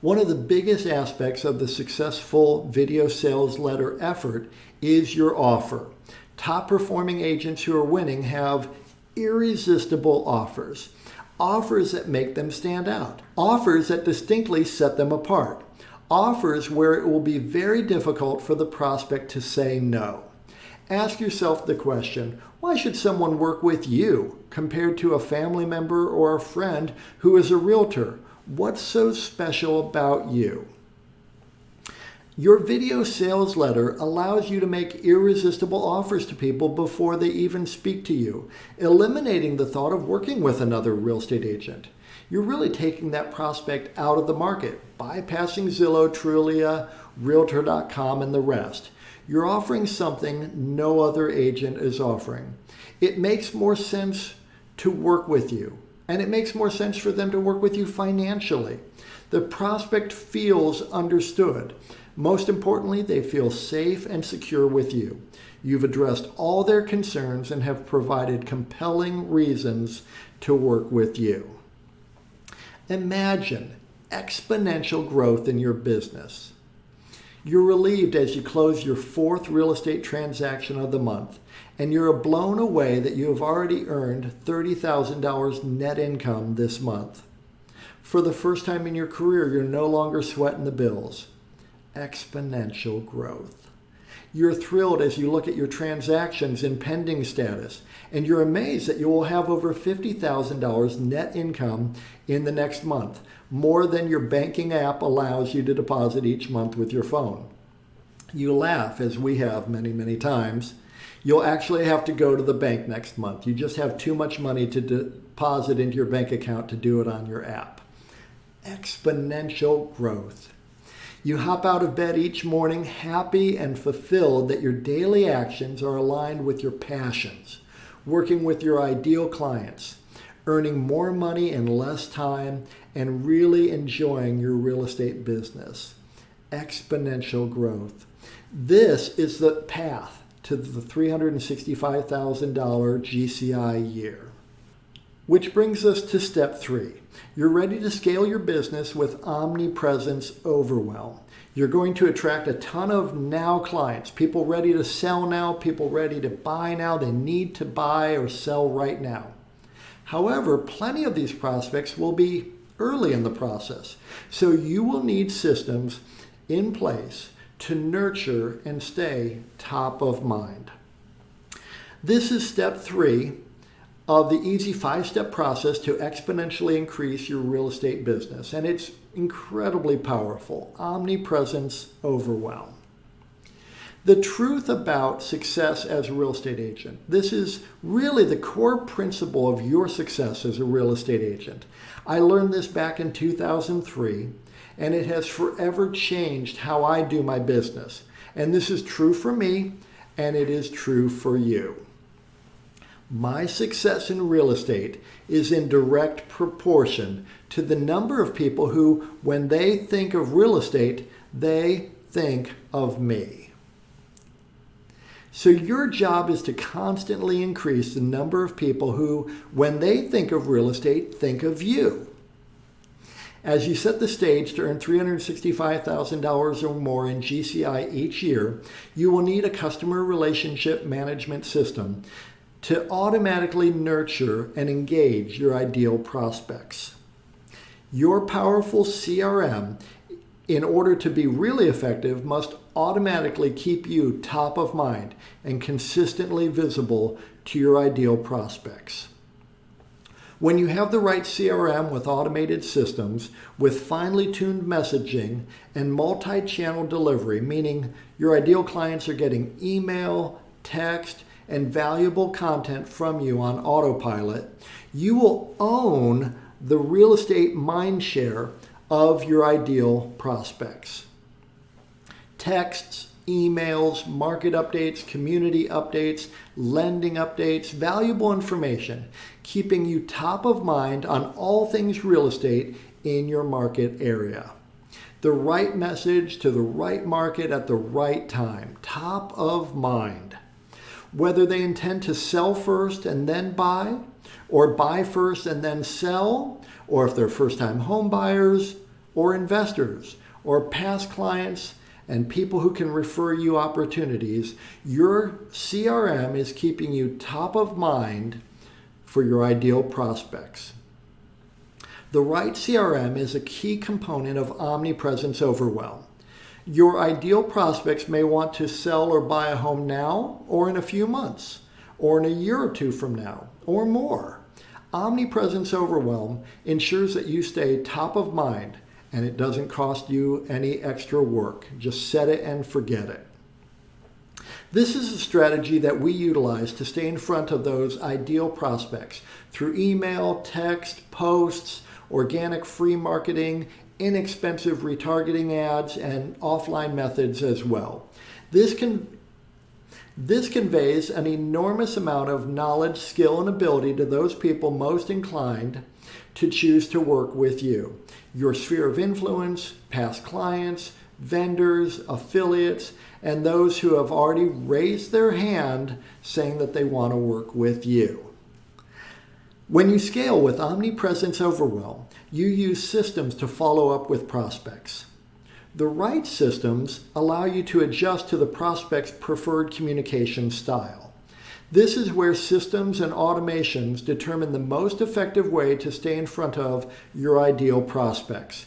One of the biggest aspects of the successful video sales letter effort is your offer. Top performing agents who are winning have irresistible offers. Offers that make them stand out. Offers that distinctly set them apart. Offers where it will be very difficult for the prospect to say no. Ask yourself the question, why should someone work with you compared to a family member or a friend who is a realtor? What's so special about you? Your video sales letter allows you to make irresistible offers to people before they even speak to you, eliminating the thought of working with another real estate agent. You're really taking that prospect out of the market, bypassing Zillow, Trulia, Realtor.com, and the rest. You're offering something no other agent is offering. It makes more sense to work with you, and it makes more sense for them to work with you financially. The prospect feels understood. Most importantly, they feel safe and secure with you. You've addressed all their concerns and have provided compelling reasons to work with you. Imagine exponential growth in your business. You're relieved as you close your 4th real estate transaction of the month, and you're blown away that you have already earned $30,000 net income this month. For the first time in your career, you're no longer sweating the bills. Exponential growth. You're thrilled as you look at your transactions in pending status, and you're amazed that you will have over $50,000 net income in the next month, more than your banking app allows you to deposit each month with your phone. You laugh, as we have many, many times. You'll actually have to go to the bank next month. You just have too much money to deposit into your bank account to do it on your app. Exponential growth. You hop out of bed each morning happy and fulfilled that your daily actions are aligned with your passions, working with your ideal clients, earning more money in less time, and really enjoying your real estate business. Exponential growth. This is the path to the $365,000 GCI year. Which brings us to step 3. You're ready to scale your business with Omnipresence Overwhelm. You're going to attract a ton of now clients, people ready to sell now, people ready to buy now. They need to buy or sell right now. However, plenty of these prospects will be early in the process. So you will need systems in place to nurture and stay top of mind. This is step 3 of the easy 5-step process to exponentially increase your real estate business. And it's incredibly powerful. Omnipresence Overwhelm. The truth about success as a real estate agent. This is really the core principle of your success as a real estate agent. I learned this back in 2003, and it has forever changed how I do my business. And this is true for me, and it is true for you. My success in real estate is in direct proportion to the number of people who, when they think of real estate, they think of me. So your job is to constantly increase the number of people who, when they think of real estate, think of you. As you set the stage to earn $365,000 or more in GCI each year, you will need a customer relationship management system to automatically nurture and engage your ideal prospects. Your powerful CRM, in order to be really effective, must automatically keep you top of mind and consistently visible to your ideal prospects. When you have the right CRM with automated systems, with finely tuned messaging and multi-channel delivery, meaning your ideal clients are getting email, text, and valuable content from you on autopilot, you will own the real estate mindshare of your ideal prospects. Texts, emails, market updates, community updates, lending updates, valuable information, keeping you top of mind on all things real estate in your market area. The right message to the right market at the right time, top of mind. Whether they intend to sell first and then buy, or buy first and then sell, or if they're first-time home buyers, or investors, or past clients, and people who can refer you opportunities, your CRM is keeping you top of mind for your ideal prospects. The right CRM is a key component of Omnipresence Overwhelm. Your ideal prospects may want to sell or buy a home now, or in a few months, or in a year or two from now, or more. Omnipresence Overwhelm ensures that you stay top of mind, and it doesn't cost you any extra work. Just set it and forget it. This is a strategy that we utilize to stay in front of those ideal prospects through email, text, posts, organic free marketing, inexpensive retargeting ads, and offline methods as well. This conveys an enormous amount of knowledge, skill, and ability to those people most inclined to choose to work with you. Your sphere of influence, past clients, vendors, affiliates, and those who have already raised their hand saying that they want to work with you. When you scale with Omnipresence Overwhelm, you use systems to follow up with prospects. The right systems allow you to adjust to the prospect's preferred communication style. This is where systems and automations determine the most effective way to stay in front of your ideal prospects.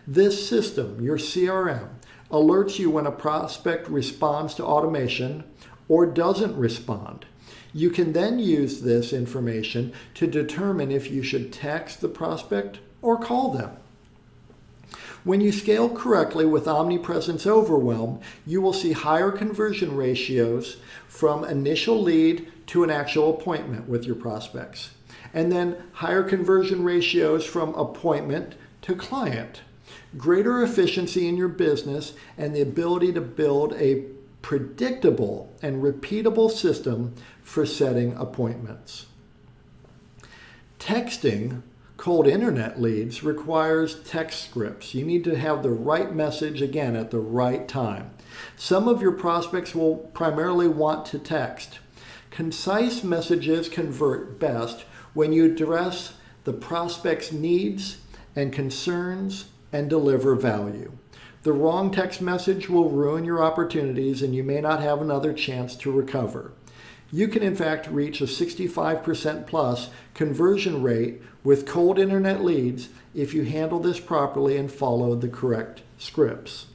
This system, your CRM, alerts you when a prospect responds to automation or doesn't respond. You can then use this information to determine if you should text the prospect or call them. When you scale correctly with Omnipresence Overwhelm, you will see higher conversion ratios from initial lead to an actual appointment with your prospects, and then higher conversion ratios from appointment to client, greater efficiency in your business, and the ability to build a predictable and repeatable system for setting appointments. Texting cold internet leads requires text scripts. You need to have the right message again at the right time. Some of your prospects will primarily want to text. Concise messages convert best when you address the prospect's needs and concerns and deliver value. The wrong text message will ruin your opportunities and you may not have another chance to recover. You can in fact reach a 65% plus conversion rate with cold internet leads if you handle this properly and follow the correct scripts.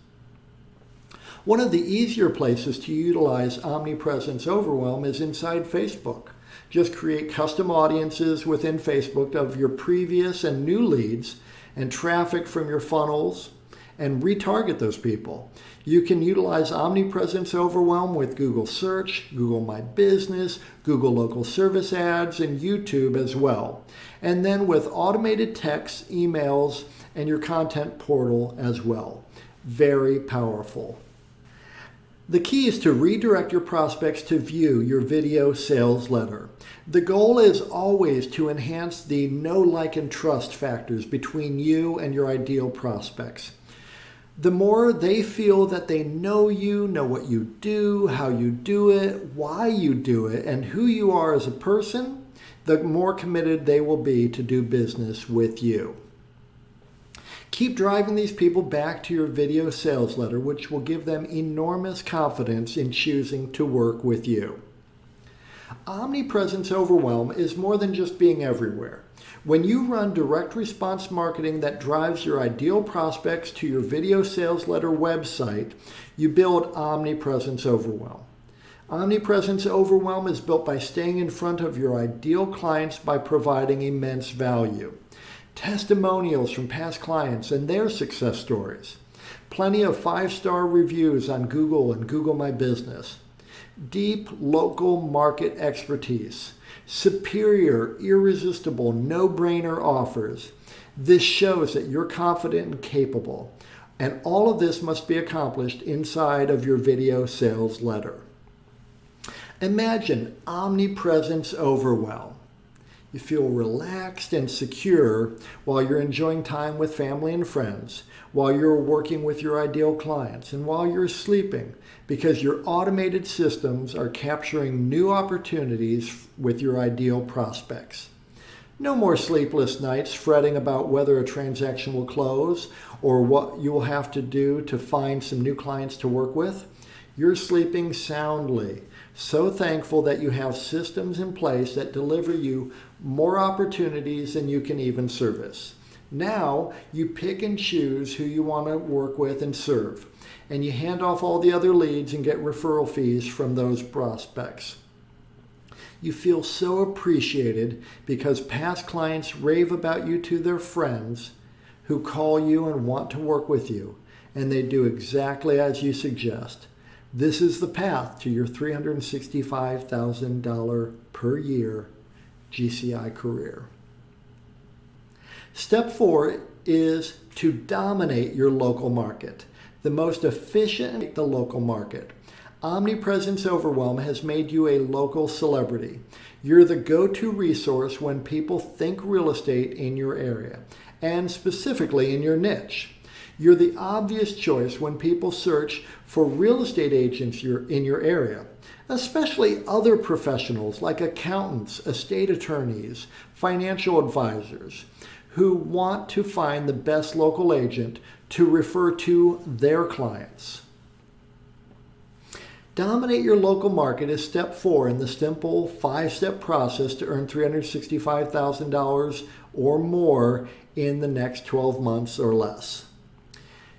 One of the easier places to utilize Omnipresence Overwhelm is inside Facebook. Just create custom audiences within Facebook of your previous and new leads and traffic from your funnels and retarget those people. You can utilize Omnipresence Overwhelm with Google Search, Google My Business, Google Local Service Ads, and YouTube as well. And then with automated texts, emails, and your content portal as well. Very powerful. The key is to redirect your prospects to view your video sales letter. The goal is always to enhance the know, like, and trust factors between you and your ideal prospects. The more they feel that they know you, know what you do, how you do it, why you do it, and who you are as a person, the more committed they will be to do business with you. Keep driving these people back to your video sales letter, which will give them enormous confidence in choosing to work with you. Omnipresence Overwhelm is more than just being everywhere. When you run direct response marketing that drives your ideal prospects to your video sales letter website, you build Omnipresence Overwhelm. Omnipresence Overwhelm is built by staying in front of your ideal clients by providing immense value. Testimonials from past clients and their success stories. Plenty of 5-star reviews on Google and Google My Business. Deep local market expertise. Superior, irresistible, no-brainer offers. This shows that you're confident and capable. And all of this must be accomplished inside of your video sales letter. Imagine Omnipresence Overwhelm. You feel relaxed and secure while you're enjoying time with family and friends, while you're working with your ideal clients, and while you're sleeping, because your automated systems are capturing new opportunities with your ideal prospects. No more sleepless nights fretting about whether a transaction will close or what you will have to do to find some new clients to work with. You're sleeping soundly, so thankful that you have systems in place that deliver you more opportunities than you can even service. Now you pick and choose who you want to work with and serve, and you hand off all the other leads and get referral fees from those prospects. You feel so appreciated because past clients rave about you to their friends who call you and want to work with you, and they do exactly as you suggest. This is the path to your $365,000 per year GCI career. Step 4 is to dominate your local market. The most efficient the local market. Omnipresence Overwhelm has made you a local celebrity. You're the go-to resource when people think real estate in your area, and specifically in your niche. You're the obvious choice when people search for real estate agents in your area, especially other professionals like accountants, estate attorneys, financial advisors, who want to find the best local agent to refer to their clients. Dominate your local market is step 4 in the simple 5-step process to earn $365,000 or more in the next 12 months or less.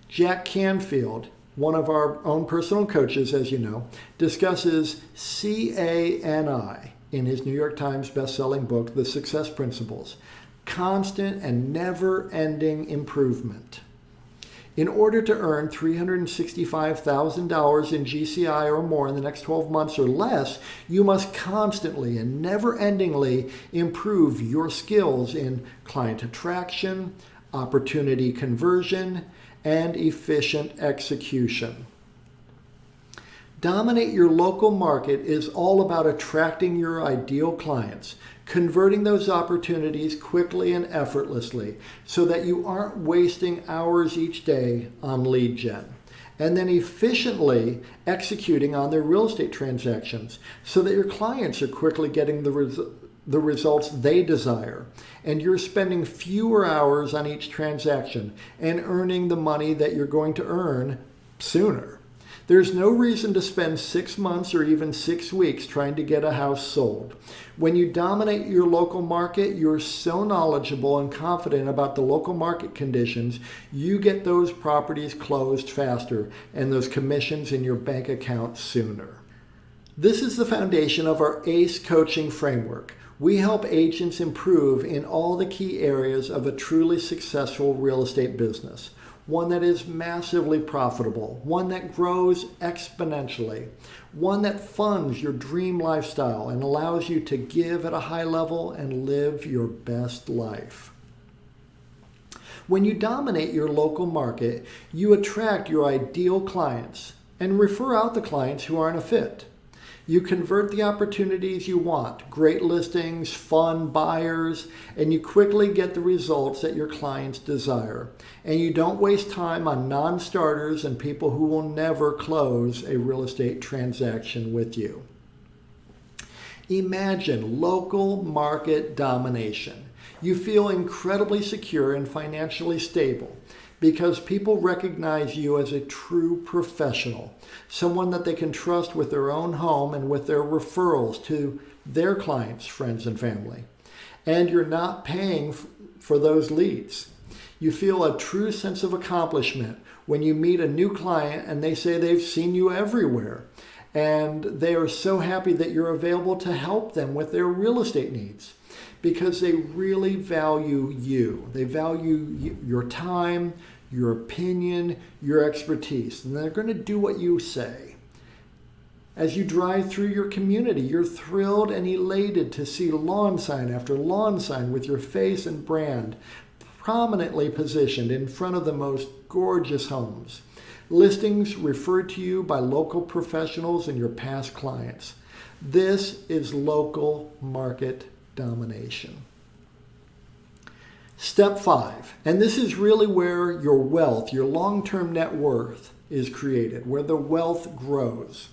Jack Canfield, one of our own personal coaches, as you know, discusses CANI in his New York Times best-selling book, The Success Principles, constant and never-ending improvement. In order to earn $365,000 in GCI or more in the next 12 months or less, you must constantly and never-endingly improve your skills in client attraction, opportunity conversion, and efficient execution. Dominate your local market is all about attracting your ideal clients, converting those opportunities quickly and effortlessly so that you aren't wasting hours each day on lead gen, and then efficiently executing on their real estate transactions so that your clients are quickly getting the results they desire, and you're spending fewer hours on each transaction and earning the money that you're going to earn sooner. There's no reason to spend 6 months or even 6 weeks trying to get a house sold. When you dominate your local market, you're so knowledgeable and confident about the local market conditions, you get those properties closed faster and those commissions in your bank account sooner. This is the foundation of our ACE coaching framework. We help agents improve in all the key areas of a truly successful real estate business. One that is massively profitable, one that grows exponentially, one that funds your dream lifestyle and allows you to give at a high level and live your best life. When you dominate your local market, you attract your ideal clients and refer out the clients who aren't a fit. You convert the opportunities you want, great listings, fun buyers, and you quickly get the results that your clients desire. And you don't waste time on non-starters and people who will never close a real estate transaction with you. Imagine local market domination. You feel incredibly secure and financially stable because people recognize you as a true professional, someone that they can trust with their own home and with their referrals to their clients, friends, and family. And you're not paying for those leads. You feel a true sense of accomplishment when you meet a new client and they say they've seen you everywhere. And they are so happy that you're available to help them with their real estate needs because they really value you. They value your time, your opinion, your expertise, and they're going to do what you say. As you drive through your community, you're thrilled and elated to see lawn sign after lawn sign with your face and brand prominently positioned in front of the most gorgeous homes. Listings referred to you by local professionals and your past clients. This is local market domination. Step 5, and this is really where your wealth, your long-term net worth is created, where the wealth grows.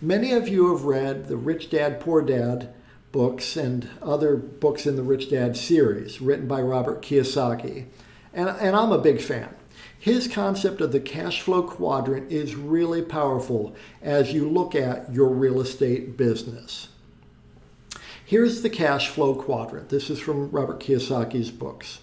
Many of you have read the Rich Dad, Poor Dad books and other books in the Rich Dad series written by Robert Kiyosaki, and I'm a big fan. His concept of the cash flow quadrant is really powerful as you look at your real estate business. Here's the cash flow quadrant. This is from Robert Kiyosaki's books.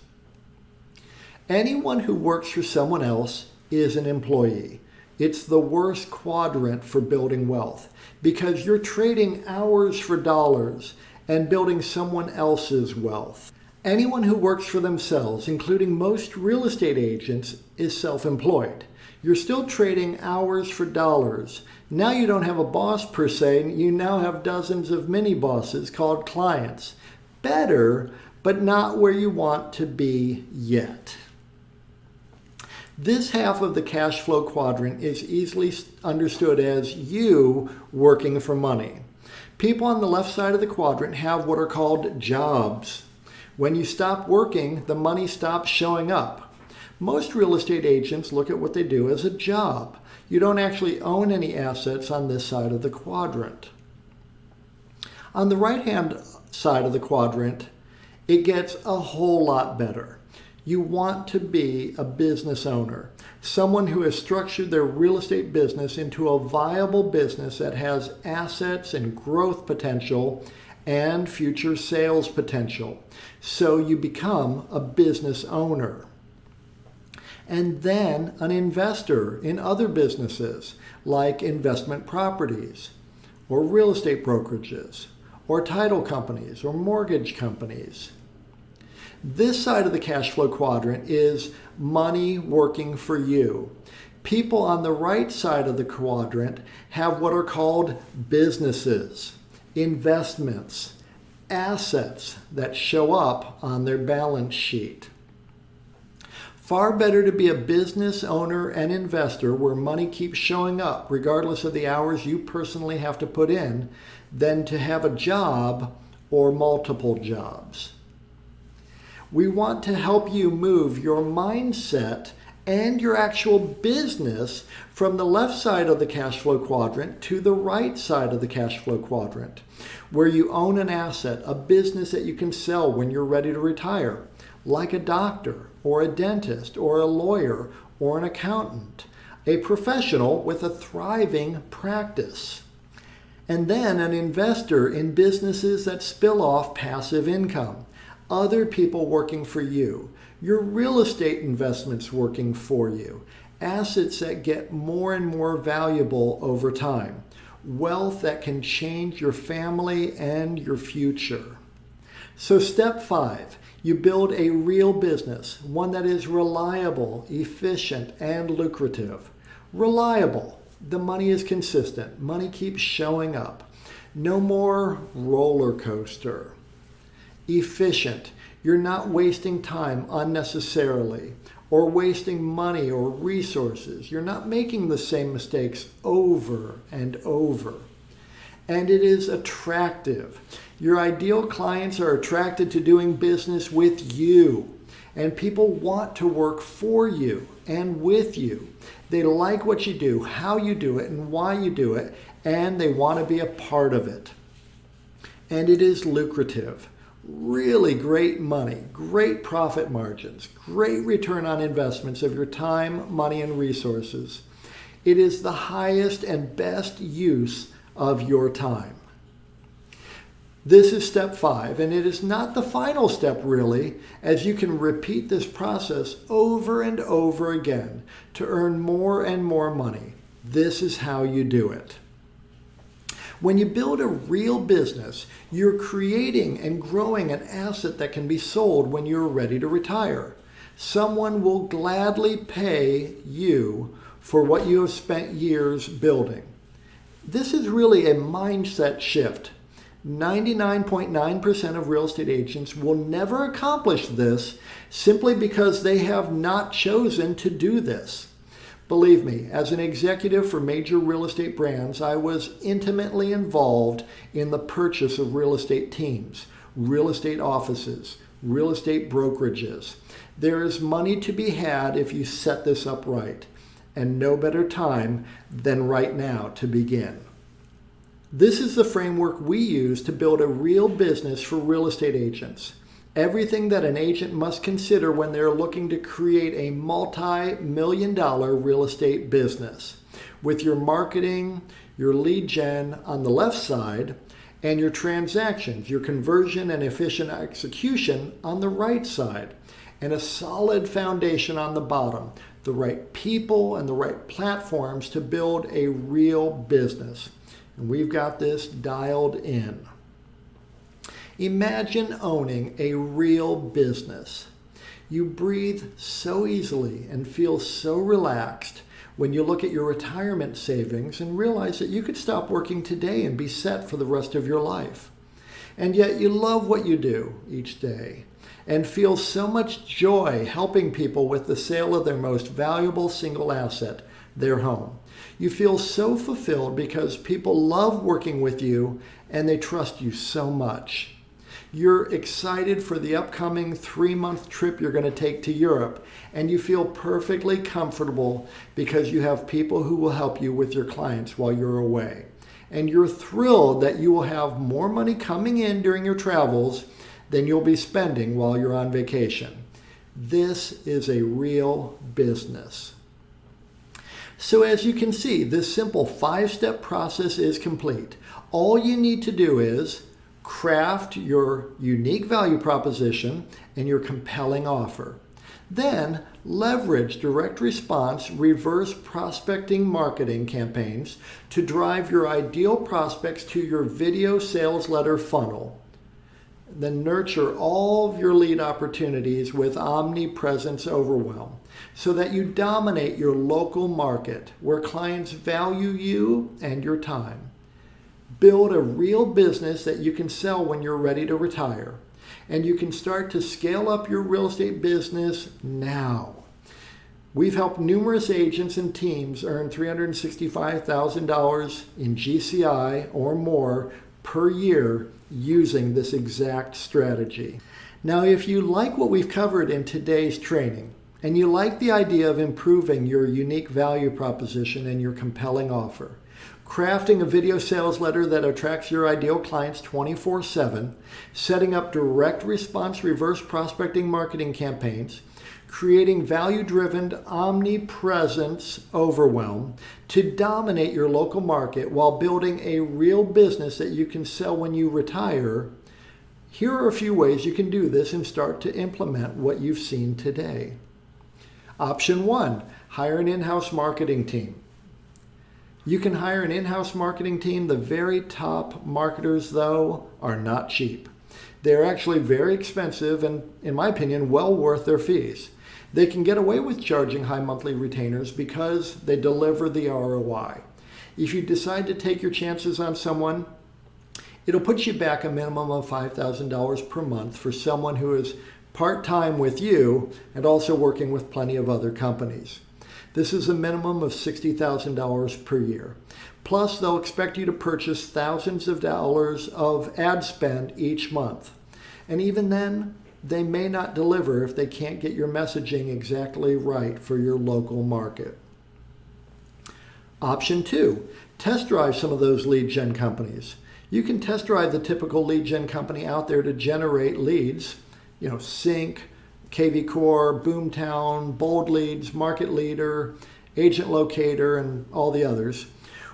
Anyone who works for someone else is an employee. It's the worst quadrant for building wealth because you're trading hours for dollars and building someone else's wealth. Anyone who works for themselves, including most real estate agents, is self-employed. You're still trading hours for dollars. Now you don't have a boss per se, you now have dozens of mini bosses called clients. Better, but not where you want to be yet. This half of the cash flow quadrant is easily understood as you working for money. People on the left side of the quadrant have what are called jobs. When you stop working, the money stops showing up. Most real estate agents look at what they do as a job. You don't actually own any assets on this side of the quadrant. On the right-hand side of the quadrant, it gets a whole lot better. You want to be a business owner, someone who has structured their real estate business into a viable business that has assets and growth potential and future sales potential. So you become a business owner. And then an investor in other businesses like investment properties or real estate brokerages or title companies or mortgage companies. This side of the cash flow quadrant is money working for you. People on the right side of the quadrant have what are called businesses, investments, assets that show up on their balance sheet. Far better to be a business owner and investor where money keeps showing up regardless of the hours you personally have to put in than to have a job or multiple jobs. We want to help you move your mindset and your actual business from the left side of the cash flow quadrant to the right side of the cash flow quadrant, where you own an asset, a business that you can sell when you're ready to retire, like a doctor or a dentist or a lawyer or an accountant, a professional with a thriving practice. And then an investor in businesses that spill off passive income. Other people working for you, your real estate investments working for you, assets that get more and more valuable over time, wealth that can change your family and your future. So step 5, you build a real business, one that is reliable, efficient, and lucrative. Reliable. The money is consistent. Money keeps showing up. No more roller coaster. Efficient. You're not wasting time unnecessarily or wasting money or resources. You're not making the same mistakes over and over. And it is attractive. Your ideal clients are attracted to doing business with you, and people want to work for you and with you. They like what you do, how you do it, and why you do it, and they want to be a part of it. And it is lucrative. Really great money, great profit margins, great return on investments of your time, money, and resources. It is the highest and best use of your time. This is step 5, and it is not the final step really, as you can repeat this process over and over again to earn more and more money. This is how you do it. When you build a real business, you're creating and growing an asset that can be sold when you're ready to retire. Someone will gladly pay you for what you have spent years building. This is really a mindset shift. 99.9% of real estate agents will never accomplish this simply because they have not chosen to do this. Believe me, as an executive for major real estate brands, I was intimately involved in the purchase of real estate teams, real estate offices, real estate brokerages. There is money to be had if you set this up right, and no better time than right now to begin. This is the framework we use to build a real business for real estate agents. Everything that an agent must consider when they're looking to create a multi-million-dollar real estate business, with your marketing, your lead gen on the left side, and your transactions, your conversion and efficient execution on the right side, and a solid foundation on the bottom, the right people and the right platforms to build a real business. And we've got this dialed in. Imagine owning a real business. You breathe so easily and feel so relaxed when you look at your retirement savings and realize that you could stop working today and be set for the rest of your life. And yet you love what you do each day and feel so much joy helping people with the sale of their most valuable single asset, their home. You feel so fulfilled because people love working with you and they trust you so much. You're excited for the upcoming 3-month trip you're going to take to Europe, and you feel perfectly comfortable because you have people who will help you with your clients while you're away. And you're thrilled that you will have more money coming in during your travels than you'll be spending while you're on vacation. This is a real business. So as you can see, this simple 5-step process is complete. All you need to do is craft your unique value proposition and your compelling offer. Then leverage direct response, reverse prospecting marketing campaigns to drive your ideal prospects to your video sales letter funnel. Then nurture all of your lead opportunities with Omnipresence Overwhelm so that you dominate your local market where clients value you and your time. Build a real business that you can sell when you're ready to retire. And you can start to scale up your real estate business now. We've helped numerous agents and teams earn $365,000 in GCI or more per year using this exact strategy. Now, if you like what we've covered in today's training, and you like the idea of improving your unique value proposition and your compelling offer, crafting a video sales letter that attracts your ideal clients 24/7, setting up direct response reverse prospecting marketing campaigns, creating value-driven omnipresence overwhelm to dominate your local market while building a real business that you can sell when you retire, here are a few ways you can do this and start to implement what you've seen today. Option 1, hire an in-house marketing team. You can hire an in-house marketing team. The very top marketers, though, are not cheap. They're actually very expensive and, in my opinion, well worth their fees. They can get away with charging high monthly retainers because they deliver the ROI. If you decide to take your chances on someone, it'll put you back a minimum of $5,000 per month for someone who is part-time with you and also working with plenty of other companies. This is a minimum of $60,000 per year. Plus, they'll expect you to purchase thousands of dollars of ad spend each month. And even then, they may not deliver if they can't get your messaging exactly right for your local market. Option 2, test drive some of those lead gen companies. You can test drive the typical lead gen company out there to generate leads, Sync, KV Core, Boomtown, Bold Leads, Market Leader, Agent Locator, and all the others,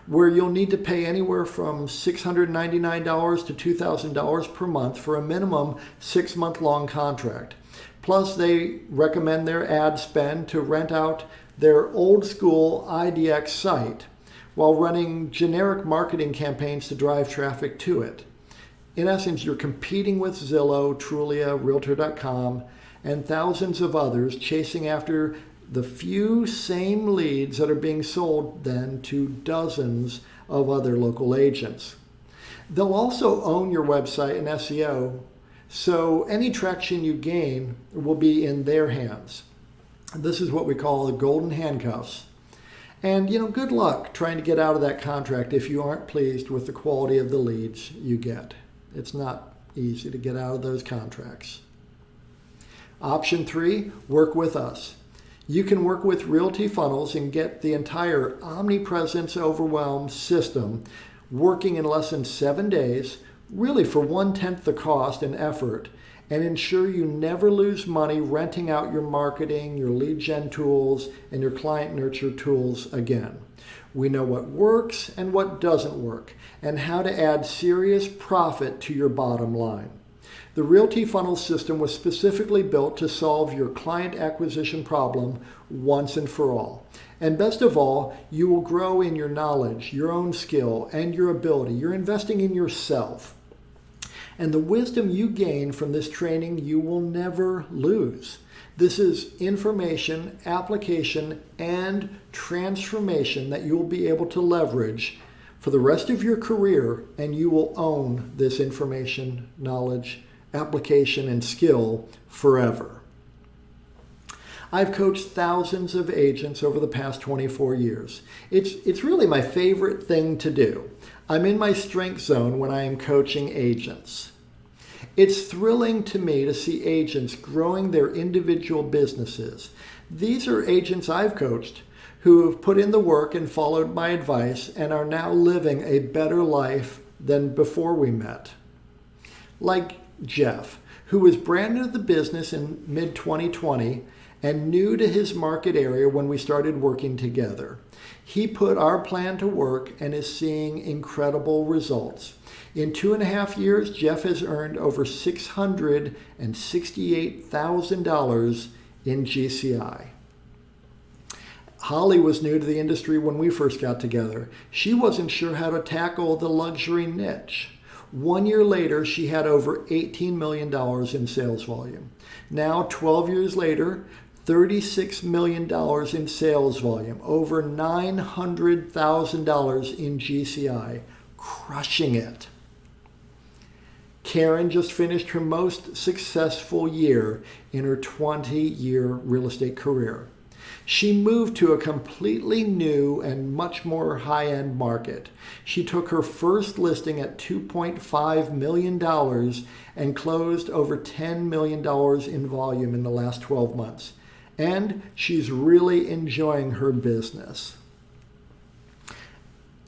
where you'll need to pay anywhere from $699 to $2,000 per month for a minimum 6-month-long contract. Plus, they recommend their ad spend to rent out their old school IDX site while running generic marketing campaigns to drive traffic to it. In essence, you're competing with Zillow, Trulia, Realtor.com, and thousands of others chasing after the few same leads that are being sold then to dozens of other local agents. They'll also own your website and SEO, so any traction you gain will be in their hands. This is what we call the golden handcuffs. And good luck trying to get out of that contract if you aren't pleased with the quality of the leads you get. It's not easy to get out of those contracts. Option 3, work with us. You can work with Realty Funnels and get the entire Omnipresence Overwhelm system working in less than 7 days, really for 1/10 the cost and effort, and ensure you never lose money renting out your marketing, your lead gen tools, and your client nurture tools again. We know what works and what doesn't work, and how to add serious profit to your bottom line. The Realty Funnel system was specifically built to solve your client acquisition problem once and for all. And best of all, you will grow in your knowledge, your own skill, and your ability. You're investing in yourself. And the wisdom you gain from this training, you will never lose. This is information, application, and transformation that you will be able to leverage for the rest of your career, and you will own this information, knowledge, application, and skill forever. I've coached thousands of agents over the past 24 years. It's really my favorite thing to do. I'm in my strength zone when I am coaching agents. It's thrilling to me to see agents growing their individual businesses. These are agents I've coached who have put in the work and followed my advice and are now living a better life than before we met. Like Jeff, who was brand new to the business in mid-2020 and new to his market area when we started working together. He put our plan to work and is seeing incredible results. In 2.5 years, Jeff has earned over $668,000 in GCI. Holly was new to the industry when we first got together. She wasn't sure how to tackle the luxury niche. 1 year later, she had over $18 million in sales volume. Now, 12 years later, $36 million in sales volume, over $900,000 in GCI, crushing it. Karen just finished her most successful year in her 20-year real estate career. She moved to a completely new and much more high-end market. She took her first listing at $2.5 million and closed over $10 million in volume in the last 12 months. And she's really enjoying her business.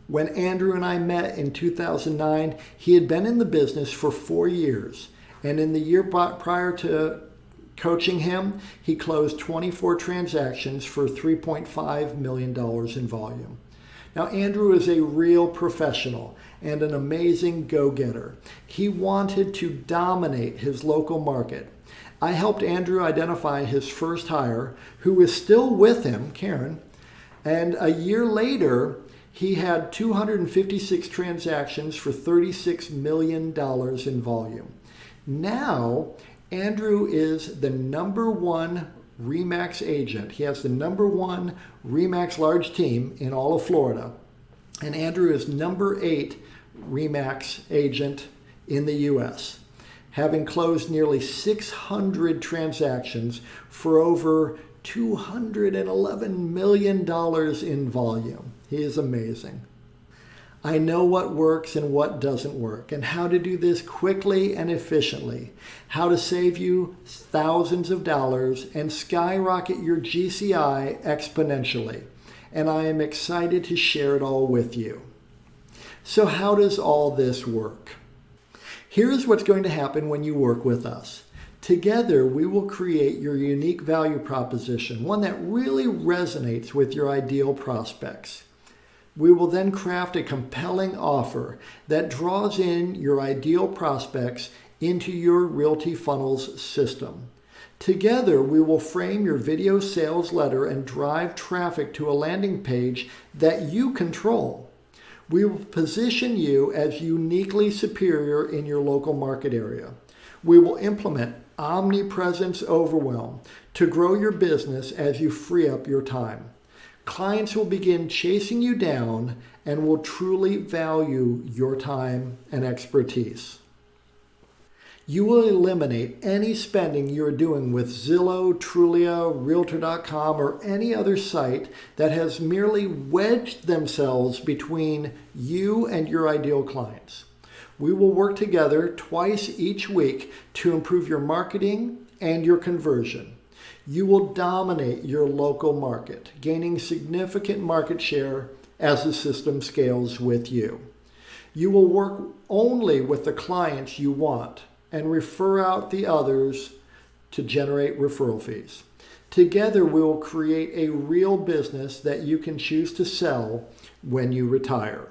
When Andrew and I met in 2009, he had been in the business for 4 years. And in the year prior to coaching him, he closed 24 transactions for $3.5 million in volume. Now, Andrew is a real professional and an amazing go-getter. He wanted to dominate his local market. I helped Andrew identify his first hire, who is still with him, Karen, and a year later, He had 256 transactions for $36 million in volume. Now, Andrew is the #1 RE/MAX agent. He has the #1 RE/MAX large team in all of Florida. And Andrew is #8 RE/MAX agent in the U.S., having closed nearly 600 transactions for over $211 million in volume. He is amazing. I know what works and what doesn't work, and how to do this quickly and efficiently, how to save you thousands of dollars and skyrocket your GCI exponentially. And I am excited to share it all with you. So how does all this work? Here's what's going to happen when you work with us. Together, we will create your unique value proposition, one that really resonates with your ideal prospects. We will then craft a compelling offer that draws in your ideal prospects into your Realty Funnels system. Together, we will frame your video sales letter and drive traffic to a landing page that you control. We will position you as uniquely superior in your local market area. We will implement Omnipresence Overwhelm to grow your business as you free up your time. Clients will begin chasing you down and will truly value your time and expertise. You will eliminate any spending you're doing with Zillow, Trulia, Realtor.com, or any other site that has merely wedged themselves between you and your ideal clients. We will work together twice each week to improve your marketing and your conversion. You will dominate your local market, gaining significant market share as the system scales with you. You will work only with the clients you want and refer out the others to generate referral fees. Together, we will create a real business that you can choose to sell when you retire.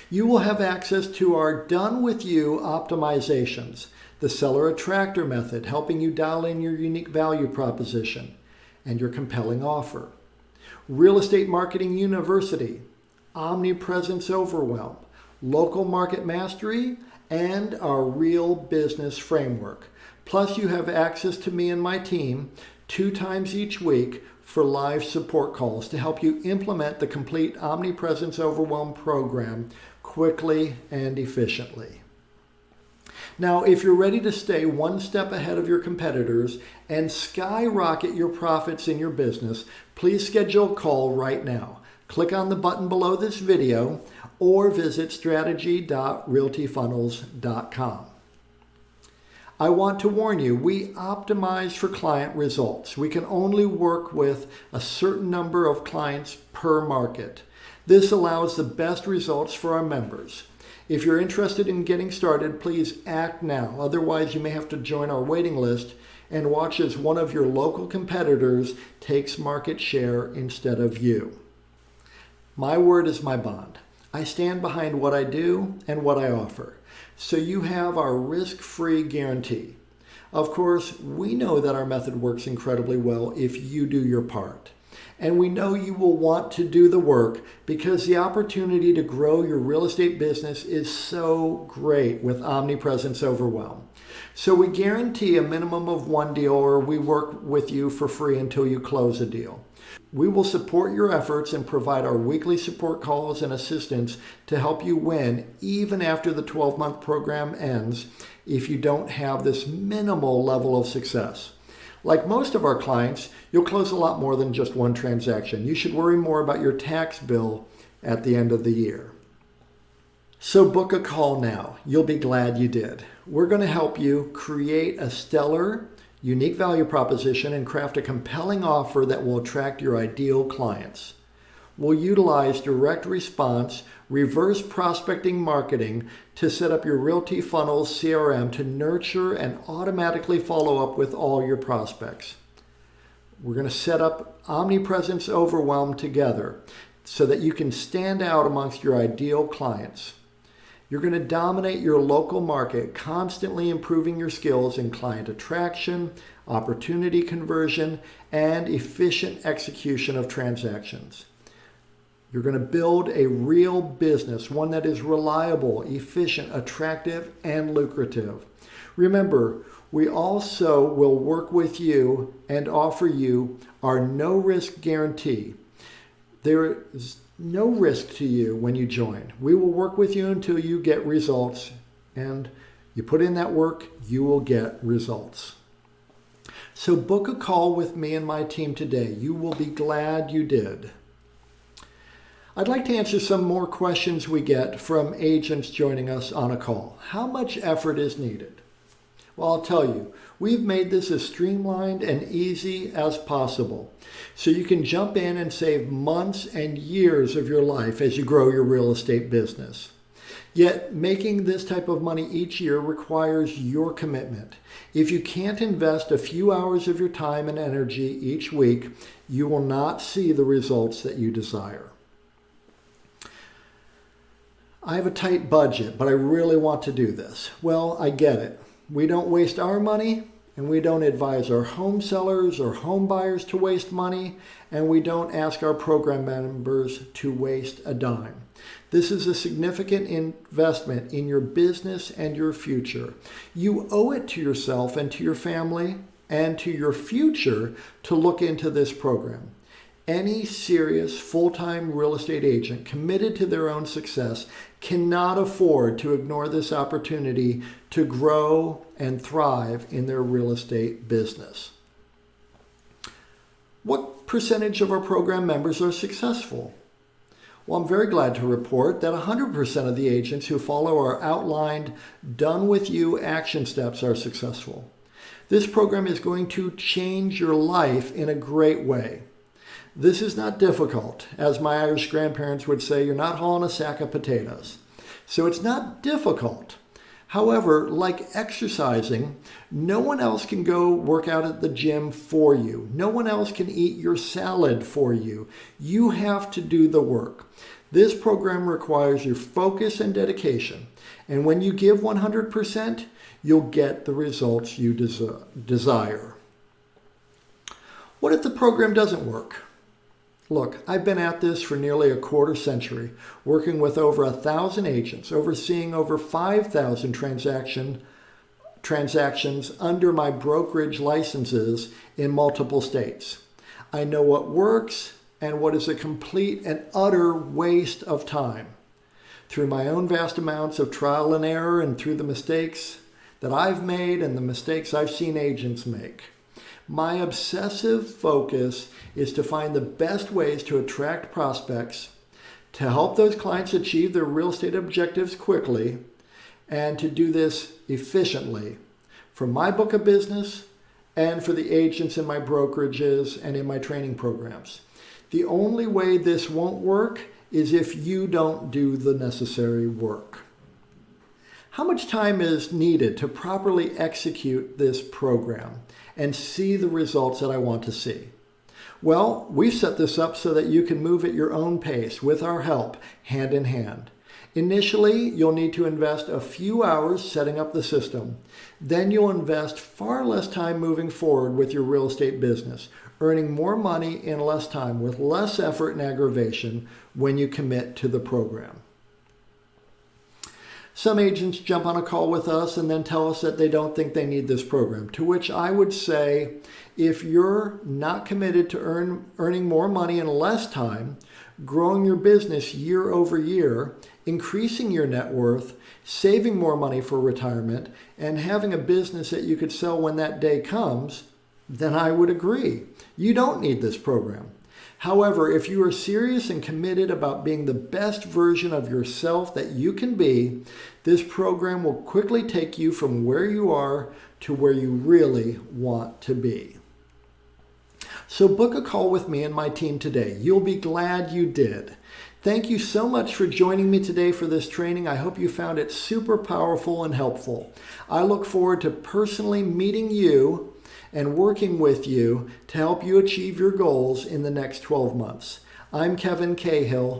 You will have access to our Done With You optimizations, the Seller Attractor method, helping you dial in your unique value proposition and your compelling offer. Real Estate Marketing University, Omnipresence Overwhelm, Local Market Mastery, and our Real Business Framework. Plus, you have access to me and my team 2 times each week for live support calls to help you implement the complete Omnipresence Overwhelm program quickly and efficiently. Now, if you're ready to stay one step ahead of your competitors and skyrocket your profits in your business, please schedule a call right now. Click on the button below this video or visit strategy.realtyfunnels.com. I want to warn you, we optimize for client results. We can only work with a certain number of clients per market. This allows the best results for our members. If you're interested in getting started, please act now. Otherwise, you may have to join our waiting list and watch as one of your local competitors takes market share instead of you. My word is my bond. I stand behind what I do and what I offer. So you have our risk-free guarantee. Of course, we know that our method works incredibly well if you do your part. And we know you will want to do the work because the opportunity to grow your real estate business is so great with Omnipresence Overwhelm. So we guarantee a minimum of 1 deal, or we work with you for free until you close a deal. We will support your efforts and provide our weekly support calls and assistance to help you win even after the 12-month program ends if you don't have this minimal level of success. Like most of our clients, you'll close a lot more than just 1 transaction. You should worry more about your tax bill at the end of the year. So book a call now. You'll be glad you did. We're going to help you create a stellar, unique value proposition and craft a compelling offer that will attract your ideal clients. We'll utilize direct response, reverse prospecting marketing to set up your Realty Funnels CRM to nurture and automatically follow up with all your prospects. We're going to set up Omnipresence Overwhelm together so that you can stand out amongst your ideal clients. You're going to dominate your local market, constantly improving your skills in client attraction, opportunity conversion, and efficient execution of transactions. You're going to build a real business, one that is reliable, efficient, attractive, and lucrative. Remember, we also will work with you and offer you our no-risk guarantee. There is no risk to you when you join. We will work with you until you get results, and you put in that work, you will get results. So book a call with me and my team today. You will be glad you did. I'd like to answer some more questions we get from agents joining us on a call. How much effort is needed? Well, I'll tell you, we've made this as streamlined and easy as possible, so you can jump in and save months and years of your life as you grow your real estate business. Yet, making this type of money each year requires your commitment. If you can't invest a few hours of your time and energy each week, you will not see the results that you desire. I have a tight budget, but I really want to do this. Well, I get it. We don't waste our money, and we don't advise our home sellers or home buyers to waste money, and we don't ask our program members to waste a dime. This is a significant investment in your business and your future. You owe it to yourself and to your family and to your future to look into this program. Any serious full-time real estate agent committed to their own success cannot afford to ignore this opportunity to grow and thrive in their real estate business. What percentage of our program members are successful? Well, I'm very glad to report that 100% of the agents who follow our outlined, done-with-you action steps are successful. This program is going to change your life in a great way. This is not difficult. As my Irish grandparents would say, you're not hauling a sack of potatoes. So it's not difficult. However, like exercising, no one else can go work out at the gym for you. No one else can eat your salad for you. You have to do the work. This program requires your focus and dedication. And when you give 100%, you'll get the results you desire. What if the program doesn't work? Look, I've been at this for nearly a quarter century, working with over 1,000 agents, overseeing over 5,000 transactions under my brokerage licenses in multiple states. I know what works and what is a complete and utter waste of time. Through my own vast amounts of trial and error and through the mistakes that I've made and the mistakes I've seen agents make. My obsessive focus is to find the best ways to attract prospects, to help those clients achieve their real estate objectives quickly, and to do this efficiently for my book of business and for the agents in my brokerages and in my training programs. The only way this won't work is if you don't do the necessary work. How much time is needed to properly execute this program and see the results that I want to see? Well, we've set this up so that you can move at your own pace with our help, hand in hand. Initially, you'll need to invest a few hours setting up the system. Then you'll invest far less time moving forward with your real estate business, earning more money in less time with less effort and aggravation when you commit to the program. Some agents jump on a call with us and then tell us that they don't think they need this program, to which I would say, if you're not committed to earning more money in less time, growing your business year over year, increasing your net worth, saving more money for retirement, and having a business that you could sell when that day comes, then I would agree. You don't need this program. However, if you are serious and committed about being the best version of yourself that you can be, this program will quickly take you from where you are to where you really want to be. So book a call with me and my team today. You'll be glad you did. Thank you so much for joining me today for this training. I hope you found it super powerful and helpful. I look forward to personally meeting you and working with you to help you achieve your goals in the next 12 months. I'm Kevin Cahill.